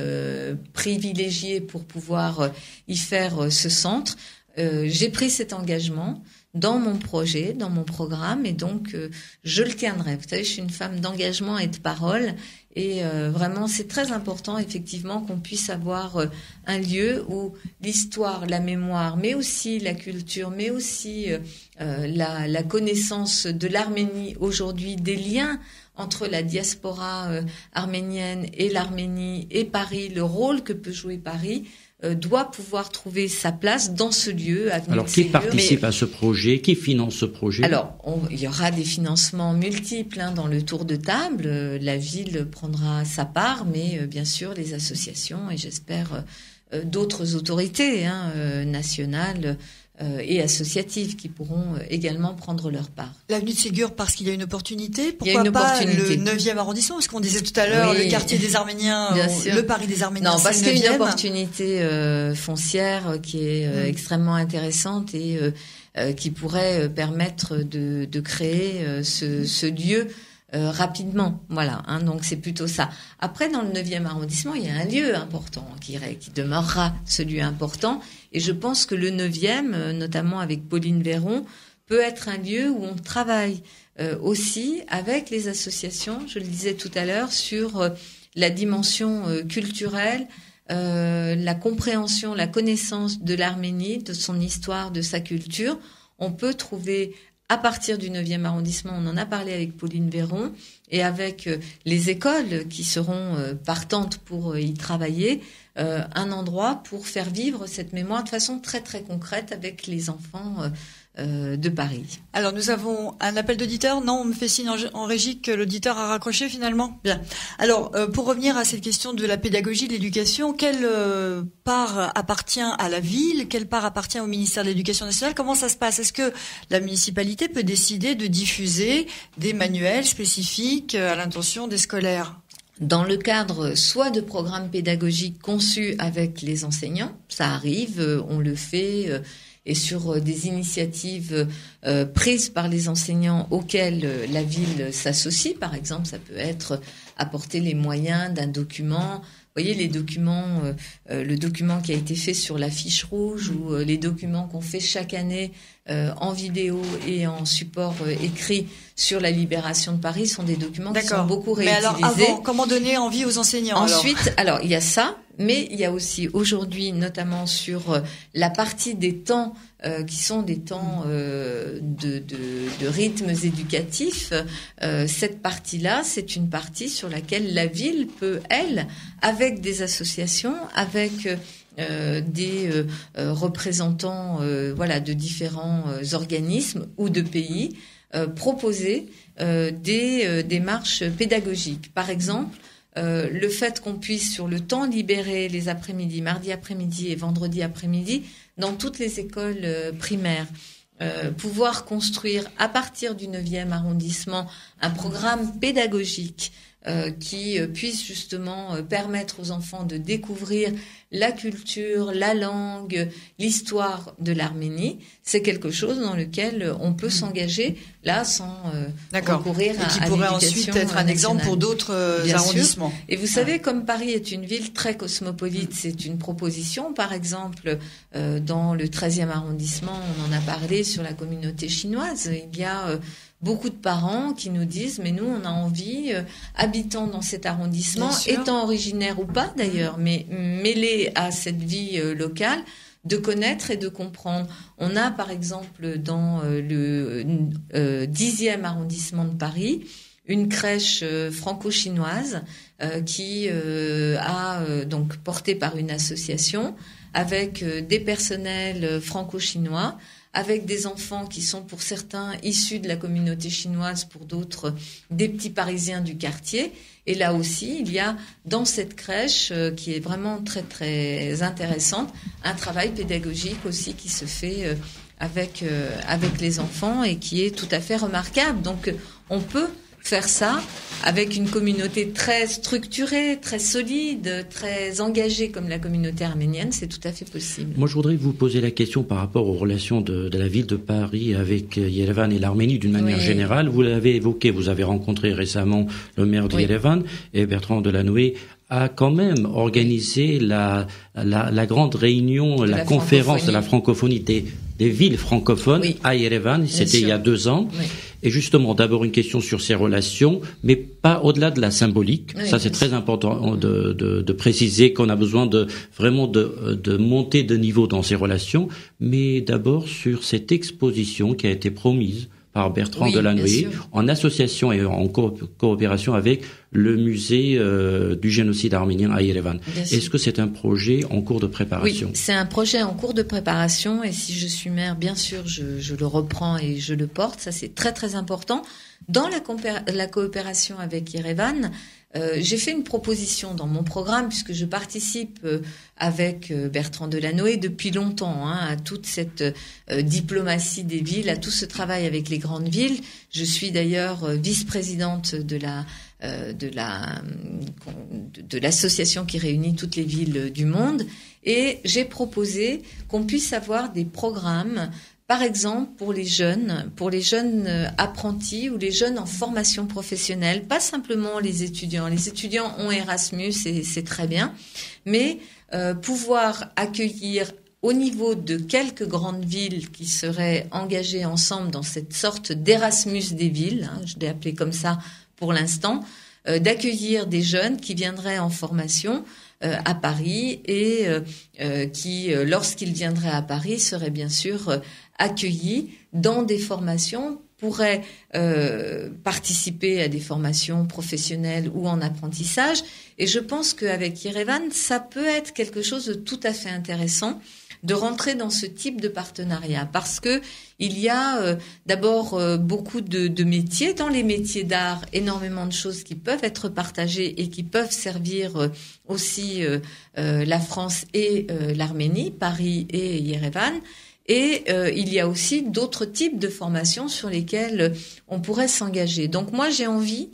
privilégié pour pouvoir y faire ce centre. J'ai pris cet engagement dans mon projet, dans mon programme, et donc je le tiendrai. Vous savez, je suis une femme d'engagement et de parole, et vraiment c'est très important effectivement qu'on puisse avoir un lieu où l'histoire, la mémoire, mais aussi la culture, mais aussi la connaissance de l'Arménie aujourd'hui, des liens entre la diaspora arménienne et l'Arménie et Paris, le rôle que peut jouer Paris, doit pouvoir trouver sa place dans ce lieu. Alors, qui participe à ce projet? Qui finance ce projet? Alors, il y aura des financements multiples dans le tour de table. La ville prendra sa part, mais bien sûr, les associations et j'espère d'autres autorités nationales et associatives qui pourront également prendre leur part. L'avenue de Ségur parce qu'il y a une opportunité. Pourquoi pas le 9e arrondissement? Parce qu'on disait tout à l'heure, le quartier des Arméniens, le Paris des Arméniens. Non, parce qu'il y a une opportunité foncière qui est extrêmement intéressante et qui pourrait permettre de créer ce lieu rapidement, voilà. Donc c'est plutôt ça. Après, dans le 9e arrondissement, il y a un lieu important qui demeurera ce lieu important. Et je pense que le 9e, notamment avec Pauline Véron, peut être un lieu où on travaille aussi avec les associations. Je le disais tout à l'heure sur la dimension culturelle, la compréhension, la connaissance de l'Arménie, de son histoire, de sa culture. On peut trouver à partir du 9e arrondissement, on en a parlé avec Pauline Véron et avec les écoles qui seront partantes pour y travailler, un endroit pour faire vivre cette mémoire de façon très très concrète avec les enfants de Paris. Alors nous avons un appel d'auditeur. Non, on me fait signe en régie que l'auditeur a raccroché finalement. Bien. Alors pour revenir à cette question de la pédagogie, de l'éducation, quelle part appartient à la ville, quelle part appartient au ministère de l'Éducation nationale? Comment ça se passe? Est-ce que la municipalité peut décider de diffuser des manuels spécifiques à l'intention des scolaires? Dans le cadre soit de programmes pédagogiques conçus avec les enseignants, ça arrive, on le fait, et sur des initiatives prises par les enseignants auxquelles la ville s'associe. Par exemple, ça peut être apporter les moyens d'un document. Vous voyez, les documents, le document qui a été fait sur la fiche rouge ou les documents qu'on fait chaque année en vidéo et en support écrit sur la libération de Paris sont des documents qui sont beaucoup réutilisés. Mais alors avant, comment donner envie aux enseignants? Ensuite, alors il y a ça, mais il y a aussi aujourd'hui, notamment sur la partie des temps qui sont des temps de rythmes éducatifs, cette partie-là, c'est une partie sur laquelle la ville peut, elle, avec des associations, avec des représentants de différents organismes ou de pays, proposer des démarches pédagogiques. Par exemple, le fait qu'on puisse, sur le temps libéré, les après-midi, mardi après-midi et vendredi après-midi, dans toutes les écoles primaires, pouvoir construire à partir du 9e arrondissement un programme pédagogique qui puisse justement permettre aux enfants de découvrir la culture, la langue, l'histoire de l'Arménie, c'est quelque chose dans lequel on peut s'engager là sans recourir à l'éducation nationale. Et qui pourrait ensuite être un exemple pour d'autres arrondissements. Et vous savez, comme Paris est une ville très cosmopolite, c'est une proposition. Par exemple, dans le 13e arrondissement, on en a parlé sur la communauté chinoise. Il y a beaucoup de parents qui nous disent, mais nous, on a envie, habitant dans cet arrondissement, étant originaire ou pas d'ailleurs, mais mêlés à cette vie locale, de connaître et de comprendre. On a par exemple dans le 10e arrondissement de Paris une crèche franco-chinoise qui a donc portée par une association avec des personnels franco-chinois, avec des enfants qui sont pour certains issus de la communauté chinoise, pour d'autres des petits Parisiens du quartier. Et là aussi, il y a dans cette crèche, qui est vraiment très très intéressante, un travail pédagogique aussi qui se fait avec les enfants et qui est tout à fait remarquable. Donc on peut faire ça avec une communauté très structurée, très solide, très engagée comme la communauté arménienne, c'est tout à fait possible. Moi, je voudrais vous poser la question par rapport aux relations de la ville de Paris avec Yerevan et l'Arménie d'une manière générale. Vous l'avez évoqué, vous avez rencontré récemment le maire de Yerevan et Bertrand Delanoë a quand même organisé la grande réunion, la conférence de la francophonie des des villes francophones à Yerevan. C'était il y a 2 ans. Oui. Et justement, d'abord une question sur ces relations, mais pas au-delà de la symbolique. Oui, ça, c'est très important de préciser qu'on a besoin vraiment de monter de niveau dans ces relations, mais d'abord sur cette exposition qui a été promise par Bertrand Delanoë, en association et en coopération avec le musée du génocide arménien à Yerevan. Est-ce que c'est un projet en cours de préparation? Oui, c'est un projet en cours de préparation, et si je suis maire, bien sûr, je le reprends et je le porte. Ça, c'est très très important. Dans la coopération avec Yerevan, j'ai fait une proposition dans mon programme, puisque je participe avec Bertrand Delanoë depuis longtemps à toute cette diplomatie des villes, à tout ce travail avec les grandes villes. Je suis d'ailleurs vice-présidente de l'association qui réunit toutes les villes du monde, et j'ai proposé qu'on puisse avoir des programmes, par exemple pour les jeunes apprentis ou les jeunes en formation professionnelle, pas simplement les étudiants. Les étudiants ont Erasmus et c'est très bien, mais pouvoir accueillir au niveau de quelques grandes villes qui seraient engagées ensemble dans cette sorte d'Erasmus des villes, je l'ai appelé comme ça pour l'instant, d'accueillir des jeunes qui viendraient en formation à Paris et qui, lorsqu'ils viendraient à Paris, seraient bien sûr accueillis dans des formations, pourraient participer à des formations professionnelles ou en apprentissage. Et je pense qu'avec Yerevan, ça peut être quelque chose de tout à fait intéressant de rentrer dans ce type de partenariat, parce que il y a d'abord beaucoup de métiers, dans les métiers d'art, énormément de choses qui peuvent être partagées et qui peuvent servir aussi la France et l'Arménie, Paris et Yerevan. Et il y a aussi d'autres types de formations sur lesquelles on pourrait s'engager. Donc moi, j'ai envie,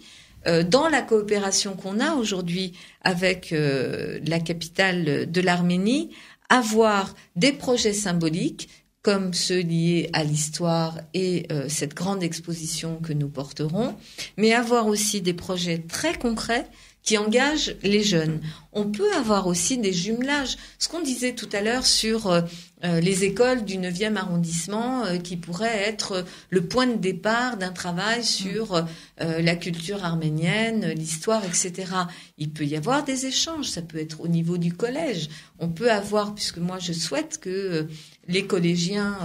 dans la coopération qu'on a aujourd'hui avec la capitale de l'Arménie, avoir des projets symboliques comme ceux liés à l'histoire et cette grande exposition que nous porterons, mais avoir aussi des projets très concrets qui engagent les jeunes. On peut avoir aussi des jumelages. Ce qu'on disait tout à l'heure sur les écoles du 9e arrondissement qui pourraient être le point de départ d'un travail sur la culture arménienne, l'histoire, etc. Il peut y avoir des échanges, ça peut être au niveau du collège. On peut avoir, puisque moi je souhaite que les collégiens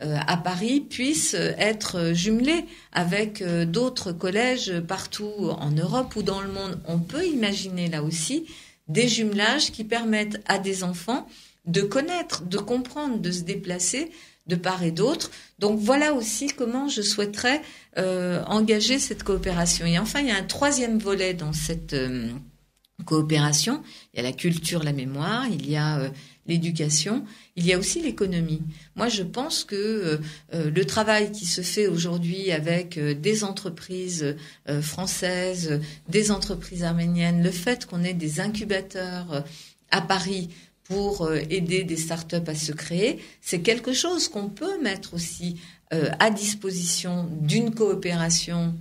à Paris puissent être jumelés avec d'autres collèges partout en Europe ou dans le monde. On peut imaginer là aussi des jumelages qui permettent à des enfants de connaître, de comprendre, de se déplacer de part et d'autre. Donc voilà aussi comment je souhaiterais engager cette coopération. Et enfin, il y a un troisième volet dans cette coopération. Il y a la culture, la mémoire, il y a l'éducation, il y a aussi l'économie. Moi, je pense que le travail qui se fait aujourd'hui avec des entreprises françaises, des entreprises arméniennes, le fait qu'on ait des incubateurs à Paris pour aider des startups à se créer, c'est quelque chose qu'on peut mettre aussi à disposition d'une coopération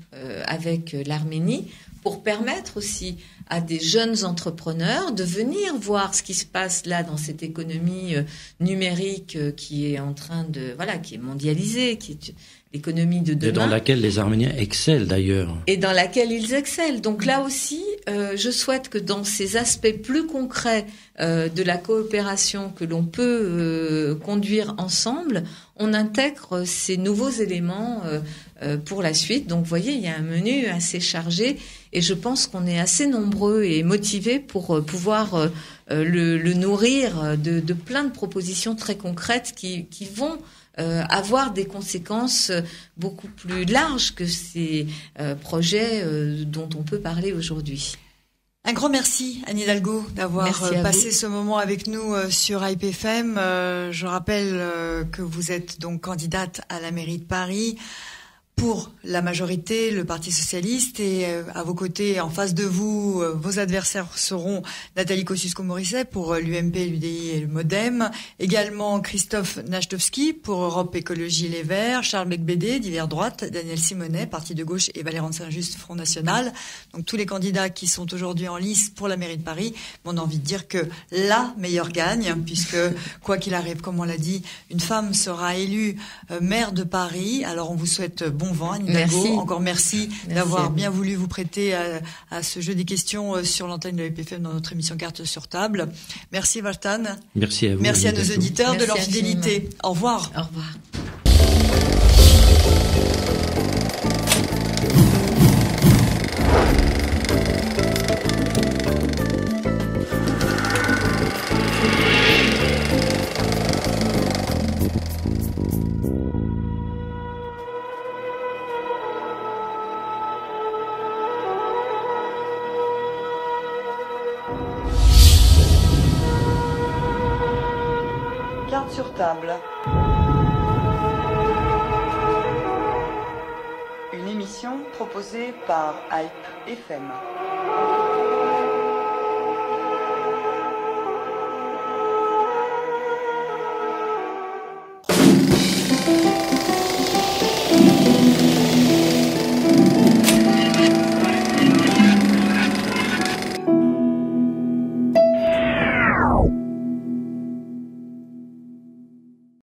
avec l'Arménie pour permettre aussi à des jeunes entrepreneurs de venir voir ce qui se passe là dans cette économie numérique qui est en train de, qui est mondialisée, qui est l'économie de demain. Et dans laquelle les Arméniens excellent d'ailleurs. Et dans laquelle ils excellent. Donc là aussi, je souhaite que dans ces aspects plus concrets de la coopération que l'on peut conduire ensemble, on intègre ces nouveaux éléments pour la suite. Donc vous voyez, il y a un menu assez chargé et je pense qu'on est assez nombreux et motivés pour pouvoir le nourrir de plein de propositions très concrètes qui vont avoir des conséquences beaucoup plus larges que ces projets dont on peut parler aujourd'hui. Un grand merci, Anne Hidalgo, d'avoir passé ce moment avec nous sur IPFM. Je rappelle que vous êtes donc candidate à la mairie de Paris pour la majorité, le Parti socialiste, et à vos côtés, en face de vous, vos adversaires seront Nathalie Kosciusko-Morizet pour l'UMP, l'UDI et le MoDem, également Christophe Nachtowski pour Europe Écologie Les Verts, Charles Becbédé d'Hiver Droite, Daniel Simonet, Parti de gauche, et Valérie Saint-Just, Front National. Donc tous les candidats qui sont aujourd'hui en lice pour la mairie de Paris, on a envie de dire que la meilleure gagne, puisque quoi qu'il arrive, comme on l'a dit, une femme sera élue maire de Paris. Alors on vous souhaite bon vent, Anne Hidalgo. Encore merci d'avoir bien voulu vous prêter à ce jeu des questions sur l'antenne de l'EPFM dans notre émission Carte sur table. Merci Vartan. Merci à vous. Merci à nos auditeurs de leur fidélité. Au revoir. Au revoir. Carte sur table. Une émission proposée par Hype FM.